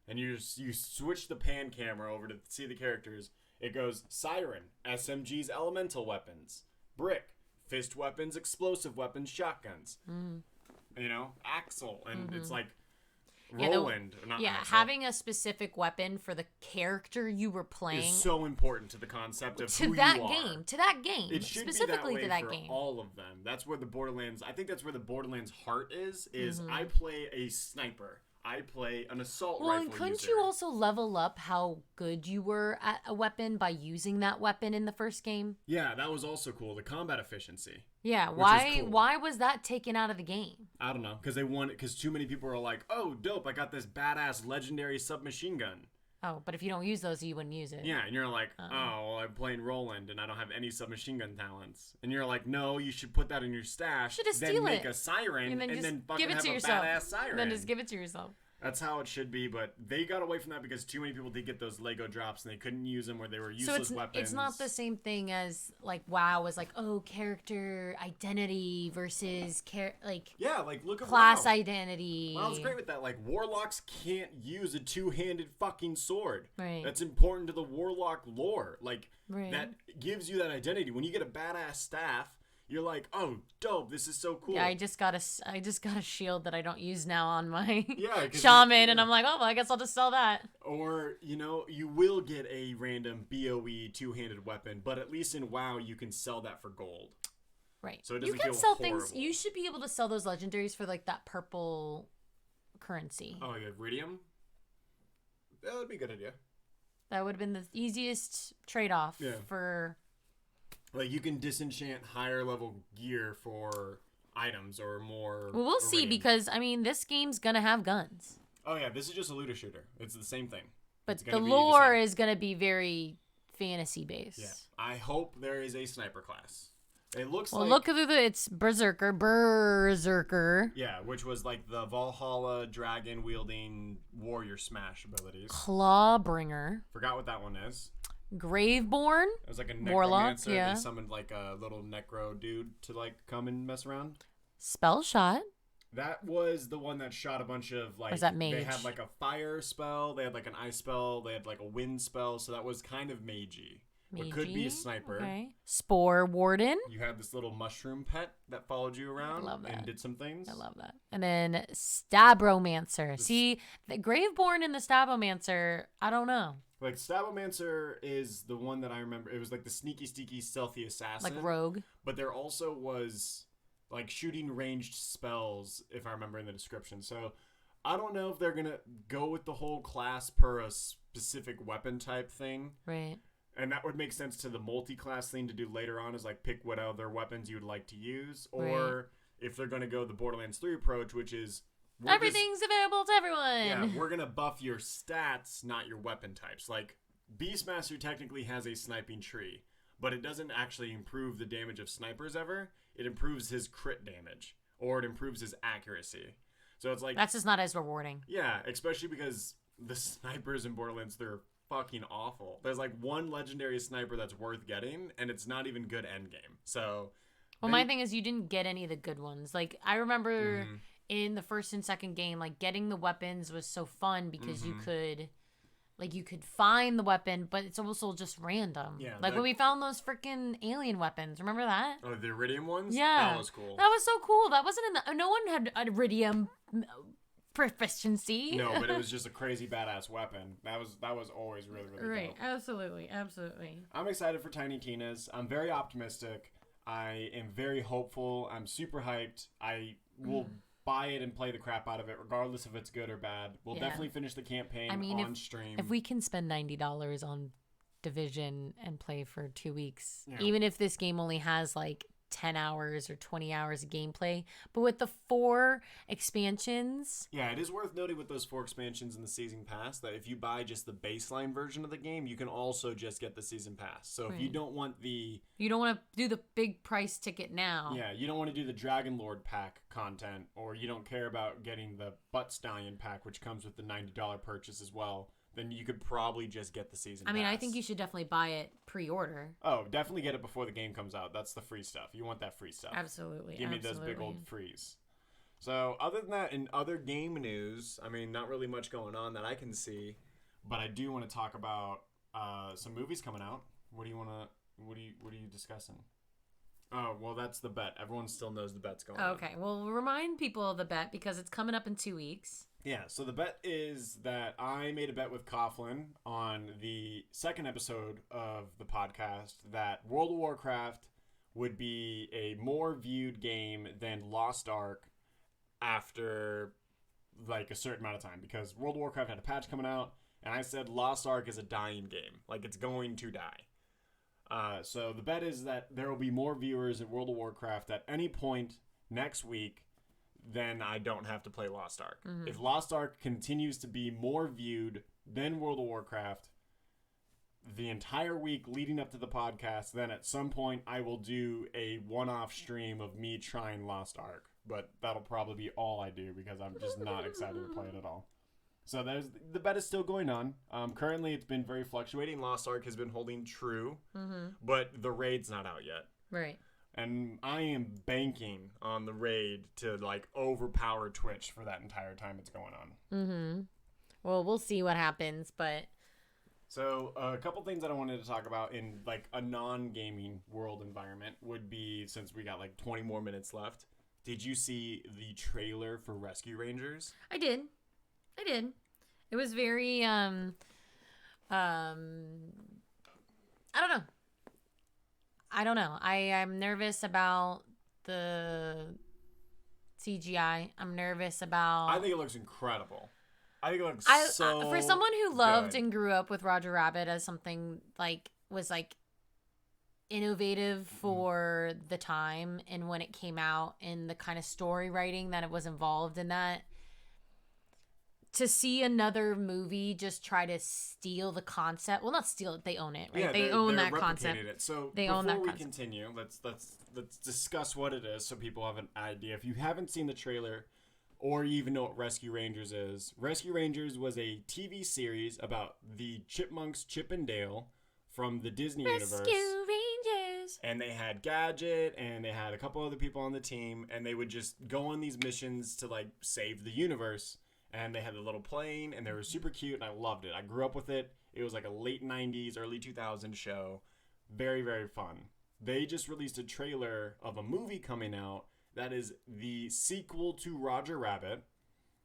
And you switch the pan camera over to see the characters. It goes Siren, SMG's elemental weapons. Brick, fist weapons, explosive weapons, shotguns. You know, Axel. And it's like, Roland, not Axel. having a specific weapon for the character you were playing is so important to the concept of to who that you are. game. To that game. It should specifically be that way to that for game. all of them. That's where the Borderlands. I think that's where the Borderlands heart is. Mm-hmm. I play a sniper. I play an assault rifle and couldn't user. you also level up how good you were at a weapon by using that weapon in the first game? Yeah, that was also cool. The combat efficiency. Yeah, cool. why was that taken out of the game? I don't know, because too many people are like, oh, dope, I got this badass legendary submachine gun. Oh, but if you don't use those, you wouldn't use it. Yeah, and you're like, oh, well, I'm playing Roland and I don't have any submachine gun talents. And you're like, no, you should put that in your stash. Should just then steal make it. a siren and then fucking give it have to a yourself. badass siren. Then just give it to yourself. That's how it should be, but they got away from that because too many people did get those Lego drops and they couldn't use them where they were useless weapons. It's not the same thing as like WoW was like, oh, character identity versus look at class WoW. identity. WoW's great with that. Like warlocks can't use a two-handed fucking sword. Right. That's important to the warlock lore. Like right. that gives you that identity. When you get a badass staff, you're like, oh, dope, this is so cool. Yeah, I just got a shield that I don't use now on my shaman, and I'm like, oh, well, I guess I'll just sell that. Or, you will get a random BOE two-handed weapon, but at least in WoW, you can sell that for gold. Right. So it doesn't you can feel sell horrible. things. You should be able to sell those legendaries for like that purple currency. Oh, yeah, Iridium? That would be a good idea. That would have been the easiest trade-off for... Like, you can disenchant higher level gear for items or more... Well, we'll see, because, I mean, this game's gonna have guns. Oh, yeah, this is just a looter shooter. It's the same thing. But the lore is gonna be very fantasy-based. Yeah. I hope there is a sniper class. It looks like... Well, look through it's Berserker. Yeah, which was like the Valhalla dragon-wielding warrior smash abilities. Clawbringer. Forgot what that one is. Graveborn. It was like a Warlock, necromancer. yeah. They summoned like a little necro dude to like come and mess around. Spell shot. That was the one that shot a bunch of like. Or is that mage? They had like a fire spell. They had like an ice spell. They had like a wind spell. So that was kind of magey. But could be a sniper. Okay. Spore Warden. You had this little mushroom pet that followed you around and did some things. I love that. And then Stabromancer. See, the Graveborn and the Stabromancer, I don't know. Like, Stabromancer is the one that I remember. It was like the sneaky, stealthy assassin. Like rogue. But there also was, like, shooting ranged spells, if I remember in the description. So, I don't know if they're going to go with the whole class per a specific weapon type thing. Right. And that would make sense to the multi-class thing to do later on, is, like, pick what other weapons you would like to use. Or if they're going to go the Borderlands 3 approach, which is... Everything's available to everyone. Yeah, we're going to buff your stats, not your weapon types. Like, Beastmaster technically has a sniping tree, but it doesn't actually improve the damage of snipers ever. It improves his crit damage, or it improves his accuracy. So it's like... That's just not as rewarding. Yeah, especially because the snipers in Borderlands, they're fucking awful. There's like one legendary sniper that's worth getting, and it's not even good endgame. So... Well, my thing is you didn't get any of the good ones. Like, I remember... In the first and second game, like, getting the weapons was so fun because you could find the weapon, but it's also just random. Yeah, like when we found those freaking alien weapons. Remember that? Oh, the Iridium ones? Yeah. That was cool. That was so cool. That wasn't in the... No one had Iridium proficiency. No, but it was just a crazy badass weapon. That was always really, really dope. Absolutely. Absolutely. I'm excited for Tiny Tina's. I'm very optimistic. I am very hopeful. I'm super hyped. I will... buy it and play the crap out of it, regardless if it's good or bad. We'll definitely finish the campaign on stream. If we can spend $90 on Division and play for 2 weeks, even if this game only has like 10 hours or 20 hours of gameplay, but with the 4 expansions. Yeah, it is worth noting with those 4 expansions in the season pass that if you buy just the baseline version of the game, you can also just get the season pass. So if you don't want you don't want to do the big price ticket now. Yeah, you don't want to do the Dragon Lord pack content, or you don't care about getting the Butt Stallion pack, which comes with the $90 purchase as well, then you could probably just get the season pass. I think you should definitely buy it pre-order. Oh, definitely get it before the game comes out. That's the free stuff. You want that free stuff. Absolutely. Give me those big old frees. So, other than that, in other game news, I mean, not really much going on that I can see, but I do want to talk about some movies coming out. What are you discussing? Oh, well, that's the bet. Everyone still knows the bet's going on. Okay, well, we'll remind people of the bet because it's coming up in 2 weeks. Yeah, so the bet is that I made a bet with Coughlin on the second episode of the podcast that World of Warcraft would be a more viewed game than Lost Ark after like a certain amount of time, because World of Warcraft had a patch coming out, and I said Lost Ark is a dying game. Like, it's going to die. So the bet is that there will be more viewers in World of Warcraft at any point next week, then I don't have to play Lost Ark. Mm-hmm. If Lost Ark continues to be more viewed than World of Warcraft the entire week leading up to the podcast, then at some point I will do a one-off stream of me trying Lost Ark. But that'll probably be all I do because I'm just not excited to play it at all. So the bet is still going on. Currently, it's been very fluctuating. Lost Ark has been holding true, but the raid's not out yet. Right. And I am banking on the raid to like overpower Twitch for that entire time it's going on. Mm-hmm. Well, we'll see what happens, but... So a couple things that I wanted to talk about in like a non-gaming world environment would be, since we got like 20 more minutes left, did you see the trailer for Rescue Rangers? I did. It was very, I don't know. I am nervous about the CGI. I'm nervous about... I think it looks incredible. I think it looks so for someone who loved good. And grew up with Roger Rabbit as something like was like innovative for the time and when it came out and the kind of story writing that it was involved in, that to see another movie just try to steal the concept, well, not steal it, they own it, right? Yeah, they own that concept. It. So they before own that we concept. Continue, let's discuss what it is so people have an idea. If you haven't seen the trailer or you even know what Rescue Rangers is, Rescue Rangers was a TV series about the chipmunks Chip and Dale from the Disney universe. Rescue Rangers. And they had Gadget, and they had a couple other people on the team, and they would just go on these missions to like save the universe. And they had the little plane, and they were super cute, and I loved it. I grew up with it. It was like a late 90s, early 2000s show. Very, very fun. They just released a trailer of a movie coming out that is the sequel to Roger Rabbit,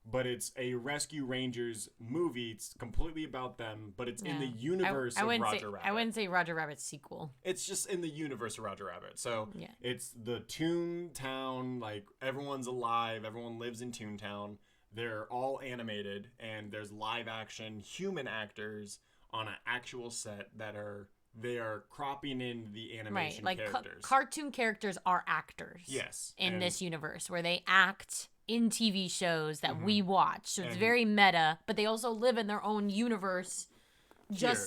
but it's a Rescue Rangers movie. It's completely about them, but it's in the universe of Roger Rabbit. I wouldn't say Roger Rabbit's sequel. It's just in the universe of Roger Rabbit. So it's the Toontown, like everyone's alive, everyone lives in Toontown. They're all animated, and there's live action human actors on an actual set they are cropping in the animation characters. Cartoon characters are actors. Yes. In this universe where they act in TV shows that we watch. So it's very meta, but they also live in their own universe.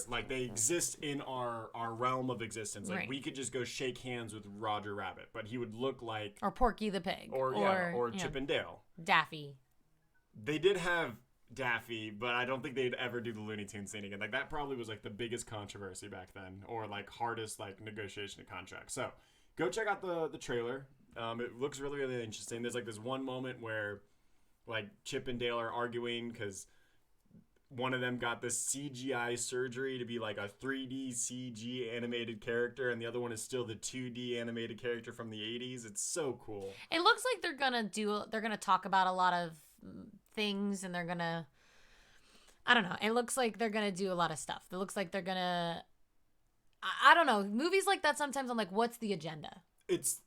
Like they exist in our realm of existence. Like we could just go shake hands with Roger Rabbit, but he would look like... Or Porky the Pig. Or Chip and Dale. Daffy. They did have Daffy, but I don't think they'd ever do the Looney Tunes scene again. Like that probably was like the biggest controversy back then, or like hardest like negotiation of contract. So go check out the trailer. It looks really, really interesting. There's like this one moment where like Chip and Dale are arguing because one of them got this CGI surgery to be like a 3D CG animated character, and the other one is still the 2D animated character from the 80s. It's so cool. It looks like they're gonna talk about a lot of things, and they're gonna, I don't know, it looks like they're gonna do a lot of stuff. It looks like they're gonna, I don't know, movies like that sometimes I'm like, what's the agenda? It's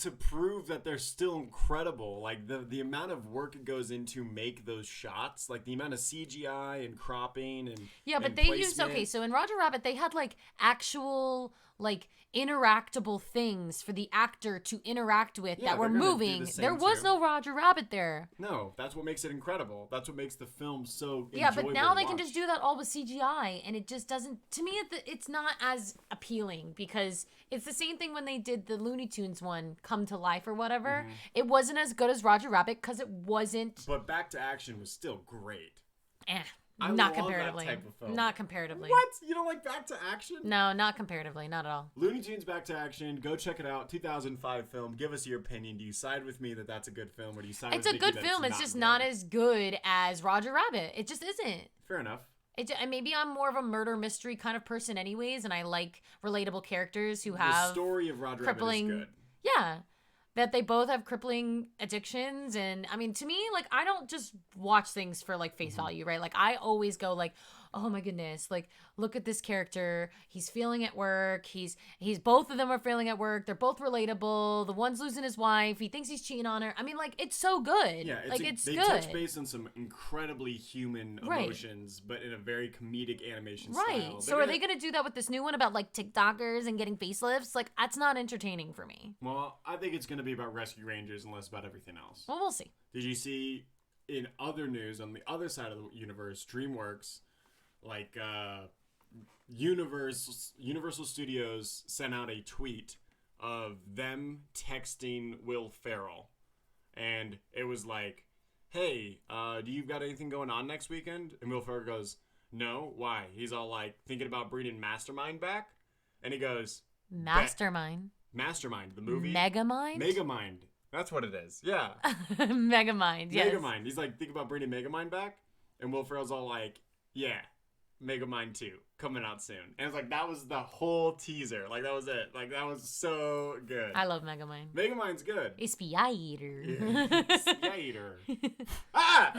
to prove that they're still incredible. Like the amount of work it goes into make those shots, like the amount of CGI and cropping and but they used, so in Roger Rabbit they had like actual like interactable things for the actor to interact with that were moving. There was no Roger Rabbit there. No, that's what makes it incredible. That's what makes the film so enjoyable. But now they can just do that all with CGI, and it just doesn't, to me it's not as appealing, because it's the same thing when they did the Looney Tunes one come to life or whatever. It wasn't as good as Roger Rabbit because it wasn't, but Back to Action was still great. Not comparatively. That type of film. Not comparatively. What? You don't like Back to Action? No, not comparatively. Not at all. Looney Tunes Back to Action. Go check it out. 2005 film. Give us your opinion. Do you side with me that that's a good film, or do you side with me that it's a good film? It's just not as good as Roger Rabbit. It just isn't. Fair enough. And maybe I'm more of a murder mystery kind of person anyways, and I like relatable characters who have the story of Roger Rabbit is good. Yeah. that they both have crippling addictions. And I mean, to me, like, I don't just watch things for like face value, right? Like, I always go like, oh my goodness, like, look at this character. He's feeling at work. He's both of them are feeling at work. They're both relatable. The one's losing his wife. He thinks he's cheating on her. I mean, like, it's so good. Yeah, it's they good. touch base on some incredibly human emotions, but in a very comedic animation style. So are they going to do that with this new one about like TikTokers and getting facelifts? Like, that's not entertaining for me. Well, I think it's going to be about rescue rangers and less about everything else. Well, we'll see. Did you see in other news on the other side of the universe, DreamWorks, like Universal Studios sent out a tweet of them texting Will Ferrell, and it was like, hey, do you got anything going on next weekend? And Will Ferrell goes, no, why? He's all like, thinking about bringing Mastermind back? And he goes, Mastermind, the movie? Megamind? That's what it is. Yeah. Megamind, yes. Megamind. He's like, think about bringing Megamind back? And Will Ferrell's all like, yeah, Megamind 2 coming out soon. And it's like, that was the whole teaser. Like, that was it. Like, that was so good. I love Megamind. Megamind's good. Spider. Yeah. Spider. Ah!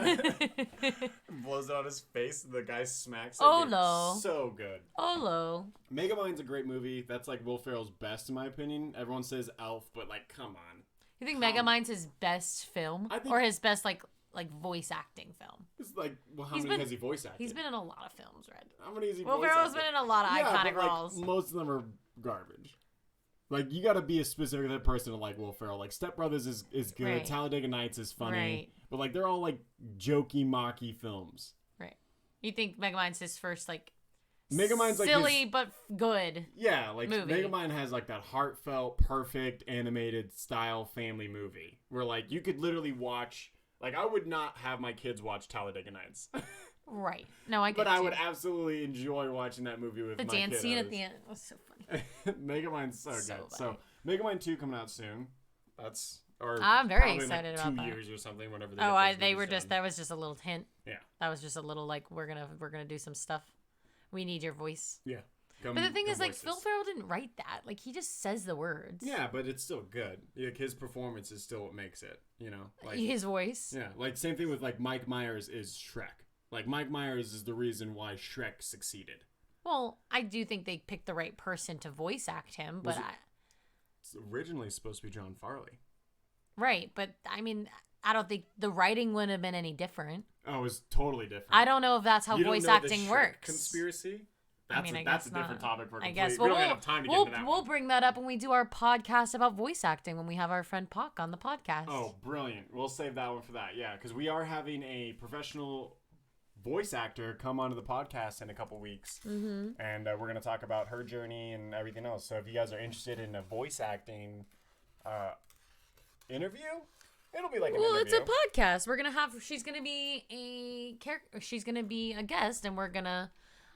Blows it on his face. And the guy smacks it. Oh, no. So good. Oh, no. Megamind's a great movie. That's like Will Ferrell's best, in my opinion. Everyone says Elf, but like, come on. You think Megamind's his best film? Or his best, like voice acting film? It's like, well, how many has he voice acted? He's been in a lot of films, Red. How many has he Will voice Ferrell's acted? been in a lot of iconic roles. Most of them are garbage. Like, you gotta be a specific person to like Will Ferrell. Like, Step Brothers is good. Right. Talladega Nights is funny. Right. But, like, they're all, like, jokey, mocky films. Right. You think Megamind's his first, like, Megamind's silly but good. Yeah, like movie. Megamind has like that heartfelt, perfect animated style family movie where like you could literally watch. Like I would not have my kids watch Talladega Nights. Right. No, I get it. But I would absolutely enjoy watching that movie with my dance kiddos. scene at the end was so funny. Megamind's so good. So Megamind 2 coming out soon. I'm very excited about 2 that. years or something. Whenever that was just a little hint. Yeah. That was just a little like we're gonna do some stuff. We need your voice. Yeah. But the thing is, like, Will Ferrell didn't write that. Like, he just says the words. Yeah, but it's still good. Like, his performance is still what makes it, you know? Like, his voice. Yeah, like, same thing with, like, Mike Myers is Shrek. Like, Mike Myers is the reason why Shrek succeeded. Well, I do think they picked the right person to voice act him, but It's originally supposed to be John Farley. Right, but, I mean, I don't think the writing wouldn't have been any different. Oh, it was totally different. I don't know if that's how voice acting works. Conspiracy? That's a different topic for I guess. We don't have time to get into that We'll bring that up when we do our podcast about voice acting, when we have our friend Pac on the podcast. Oh, brilliant. We'll save that one for that. Yeah, because we are having a professional voice actor come onto the podcast in a couple weeks. Mm-hmm. And we're going to talk about her journey and everything else. So if you guys are interested in a voice acting interview... It'll be like an interview. It's a podcast. She's gonna be a character. She's gonna be a guest, and we're gonna,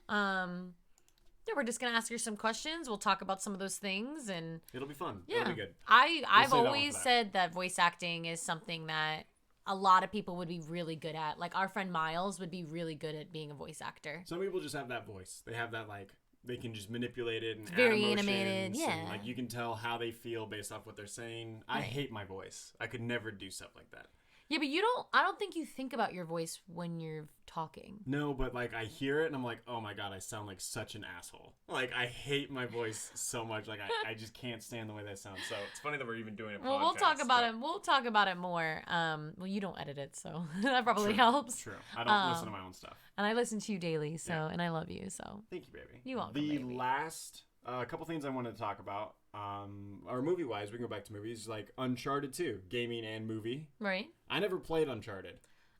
we're just gonna ask her some questions. We'll talk about some of those things, and it'll be fun. Yeah, it'll be good. I've always said that voice acting is something that a lot of people would be really good at. Like our friend Miles would be really good at being a voice actor. Some people just have that voice. They have that like. They can just manipulate it and it's very animated, yeah. And, like you can tell how they feel based off what they're saying. I hate my voice. I could never do stuff like that. Yeah, but I don't think you think about your voice when you're talking. No, but like I hear it and I'm like, oh my god, I sound like such an asshole. Like I hate my voice so much. Like I just can't stand the way that sounds. So it's funny that we're even doing it. Well, we'll talk about it. We'll talk about it more. Well, you don't edit it, so that probably helps. True. I don't listen to my own stuff. And I listen to you daily, so and I love you, so. Thank you, baby. You're welcome, The baby. last couple things I wanted to talk about, or movie-wise, we can go back to movies, like Uncharted 2, gaming and movie. Right. I never played Uncharted.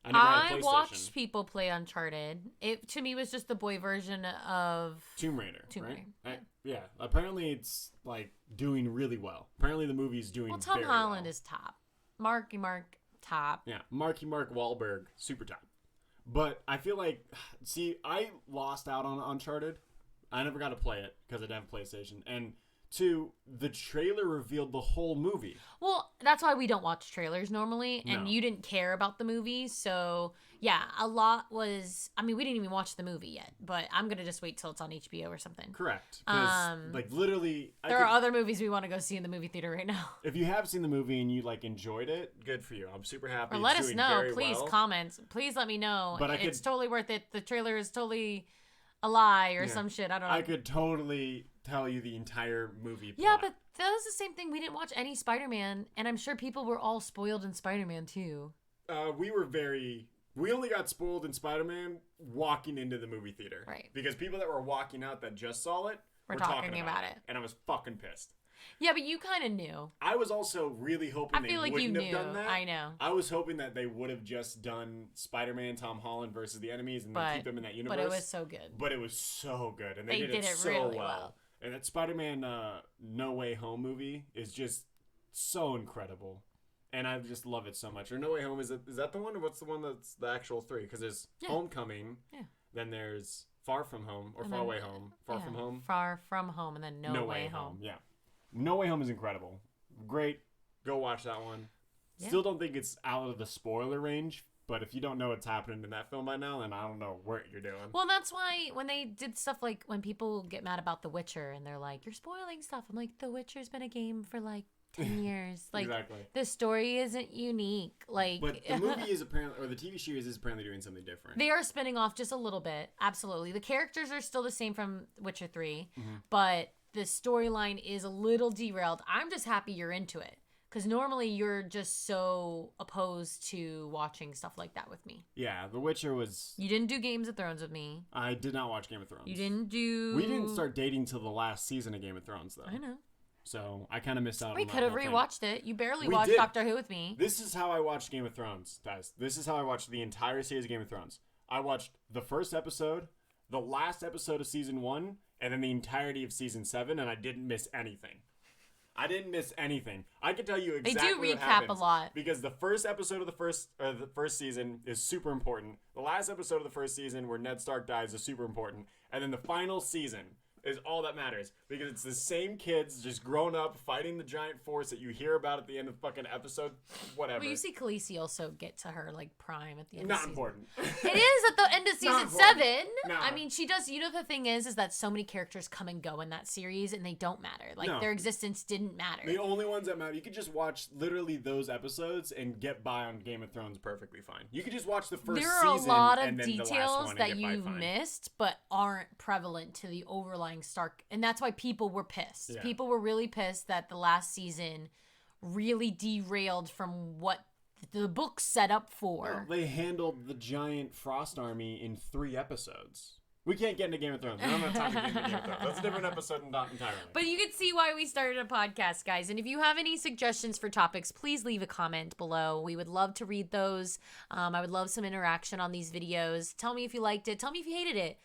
I never had a PlayStation. Watched people play Uncharted. It, to me, was just the boy version of... Tomb Raider, Raider. Yeah. Apparently it's, like, doing really well. Apparently the movie's doing very well. Tom Holland is top. Mark, top. Yeah. Mark Wahlberg, super top. But I feel like, see, I lost out on Uncharted. I never got to play it because I didn't have a PlayStation. And to the trailer revealed the whole movie. Well, that's why we don't watch trailers normally, and No. you didn't care about the movie, so yeah, a lot was. I mean, we didn't even watch the movie yet, but I'm gonna just wait till it's on HBO or something. Correct. Because, literally... There are other movies we want to go see in the movie theater right now. If you have seen the movie and you, enjoyed it, good for you. I'm super happy. Or let us know, please, comment. Please let me know. But it's totally worth it. The trailer is totally a lie or some shit. I don't know. I could totally tell you the entire movie plot. Yeah, but that was the same thing. We didn't watch any Spider-Man, and I'm sure people were all spoiled in Spider-Man too. We only got spoiled in Spider-Man walking into the movie theater. Right. Because people that were walking out that just saw it were talking about it. And I was fucking pissed. Yeah, but you kind of knew. I was also really hoping they wouldn't have done that. I know. I was hoping that they would have just done Spider-Man, Tom Holland versus the enemies and then keep them in that universe. But it was so good. But it was so good. And they did it so really well. And that Spider-Man No Way Home movie is just so incredible. And I just love it so much. Or No Way Home, is that the one? Or what's the one that's the actual three? Because there's Homecoming. Yeah. Then there's Far From Home. Or Far Away Home. Far From Home. Far From Home. And then No Way Home. Yeah. No Way Home is incredible. Great. Go watch that one. Yeah. Still don't think it's out of the spoiler range. But if you don't know what's happening in that film by now, then I don't know what you're doing. Well, that's why when they did stuff like when people get mad about The Witcher and they're like, you're spoiling stuff. I'm like, The Witcher's been a game for 10 years. Exactly. The story isn't unique. But the movie is apparently, or the TV series is apparently doing something different. They are spinning off just a little bit. Absolutely. The characters are still the same from Witcher 3, but the storyline is a little derailed. I'm just happy you're into it. Because normally you're just so opposed to watching stuff like that with me. Yeah, The Witcher was... You didn't do Games of Thrones with me. I did not watch Game of Thrones. You didn't do... We didn't start dating till the last season of Game of Thrones, though. I know. So I kind of missed out on We that could have rewatched it. You barely watched did. Doctor Who with me. This is how I watched Game of Thrones, guys. This is how I watched the entire series of Game of Thrones. I watched the first episode, the last episode of season 1, and then the entirety of season 7, and I didn't miss anything. I didn't miss anything. I can tell you exactly what happens. They do recap a lot. Because the first episode of the first season is super important. The last episode of the first season where Ned Stark dies is super important. And then the final season is all that matters. Because it's the same kids just grown up fighting the giant force that you hear about at the end of fucking episode whatever. Well, you see Khaleesi also get to her prime at the end Not of season. important. It is at the end of season 7. No. I mean, she does. You know, the thing is that so many characters come and go in that series and they don't matter. Their existence didn't matter. The only ones that matter, you could just watch literally those episodes and get by on Game of Thrones perfectly fine. You could just watch the first season. There are a lot of and then details that you missed but aren't prevalent to the overlying Stark, and that's why people were pissed. Yeah. People were really pissed that the last season really derailed from what the book set up for. Well, they handled the giant Frost army in 3 episodes. We can't get into Game of Thrones. We don't have time to get into Game of Thrones. That's a different episode, not entirely. But you can see why we started a podcast, guys. And if you have any suggestions for topics, please leave a comment below. We would love to read those. I would love some interaction on these videos. Tell me if you liked it. Tell me if you hated it.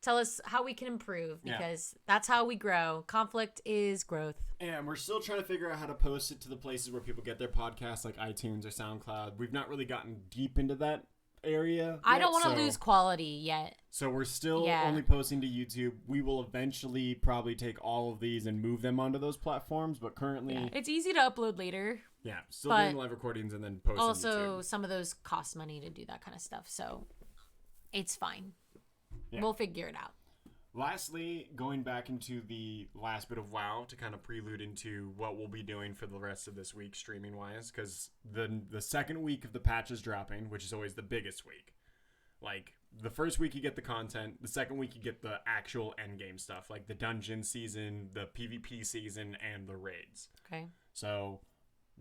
Tell us how we can improve, because that's how we grow. Conflict is growth. And we're still trying to figure out how to post it to the places where people get their podcasts, like iTunes or SoundCloud. We've not really gotten deep into that area. I don't want to lose quality yet. So we're still only posting to YouTube. We will eventually probably take all of these and move them onto those platforms, but currently... It's easy to upload later. Yeah, still doing live recordings and then posting also, to YouTube. Some of those cost money to do that kind of stuff, so it's fine. Yeah. We'll figure it out. Lastly, going back into the last bit of WoW to kind of prelude into what we'll be doing for the rest of this week streaming-wise, because the second week of the patch is dropping, which is always the biggest week. The first week you get the content, the second week you get the actual endgame stuff, like the dungeon season, the PvP season, and the raids. Okay. So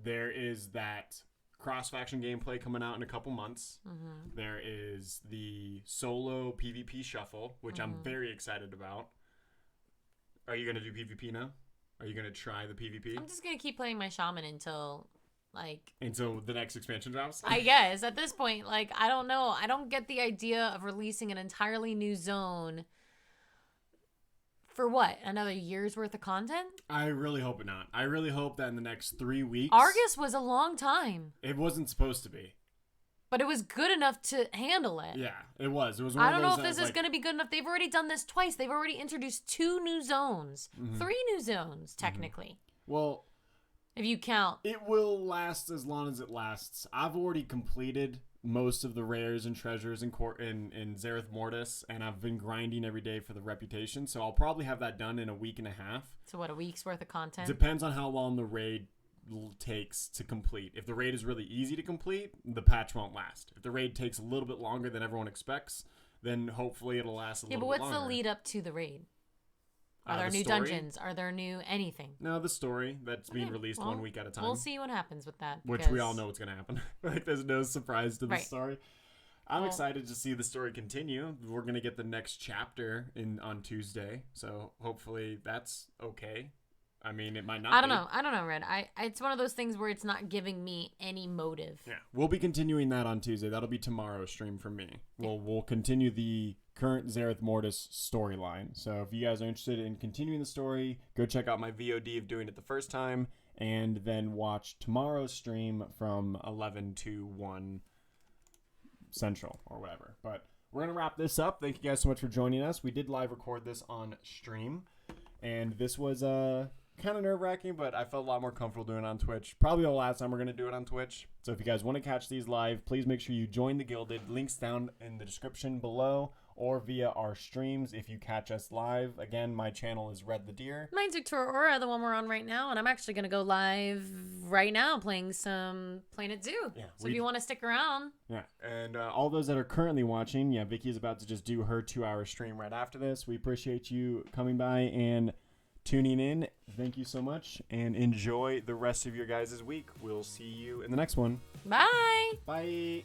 there is that cross-faction gameplay coming out in a couple months. Mm-hmm. There is the solo PvP shuffle, which I'm very excited about. Are you going to do PvP now? Are you going to try the PvP? I'm just going to keep playing my shaman until the next expansion drops? I guess. At this point, I don't know. I don't get the idea of releasing an entirely new zone for what? Another year's worth of content? I really hope not. I really hope that in the next 3 weeks... Argus was a long time. It wasn't supposed to be. But it was good enough to handle it. Yeah, it was. It was. I don't know if this is going to be good enough. They've already done this twice. They've already introduced 2 new zones, 3 new zones technically. Well, if you count, it will last as long as it lasts. I've already completed most of the rares and treasures in Zareth Mortis, and I've been grinding every day for the reputation. So I'll probably have that done in a week and a half. So what, a week's worth of content? Depends on how long the raid takes to complete. If the raid is really easy to complete, the patch won't last. If the raid takes a little bit longer than everyone expects, then hopefully it'll last a little bit longer. Yeah, but what's the lead up to the raid? Are there new dungeons? Are there new anything? No, the story that's being released 1 week at a time. We'll see what happens with that. Which we all know what's going to happen. Like, there's no surprise to the story. I'm excited to see the story continue. We're going to get the next chapter on Tuesday, so hopefully that's okay. I mean, it might not. I don't know, Red. It's one of those things where it's not giving me any motive. Yeah, we'll be continuing that on Tuesday. That'll be tomorrow's stream for me. We'll continue the current Zareth Mortis storyline. So if you guys are interested in continuing the story, go check out my VOD of doing it the first time, and then watch tomorrow's stream from 11 to 1 Central or whatever. But we're gonna wrap this up. Thank you guys so much for joining us. We did live record this on stream, and this was kind of nerve-wracking, but I felt a lot more comfortable doing it on Twitch. Probably the last time we're going to do it on Twitch. So if you guys want to catch these live, please make sure you join the Gilded. Links down in the description below or via our streams if you catch us live. Again, my channel is Red the Deer. Mine's Victoria Aura, the one we're on right now, and I'm actually going to go live right now playing some Planet Zoo. Yeah, so if you want to stick around. Yeah, and all those that are currently watching, Vicky is about to just do her 2-hour stream right after this. We appreciate you coming by and tuning in. Thank you so much, and enjoy the rest of your guys' week. We'll see you in the next one. Bye. Bye.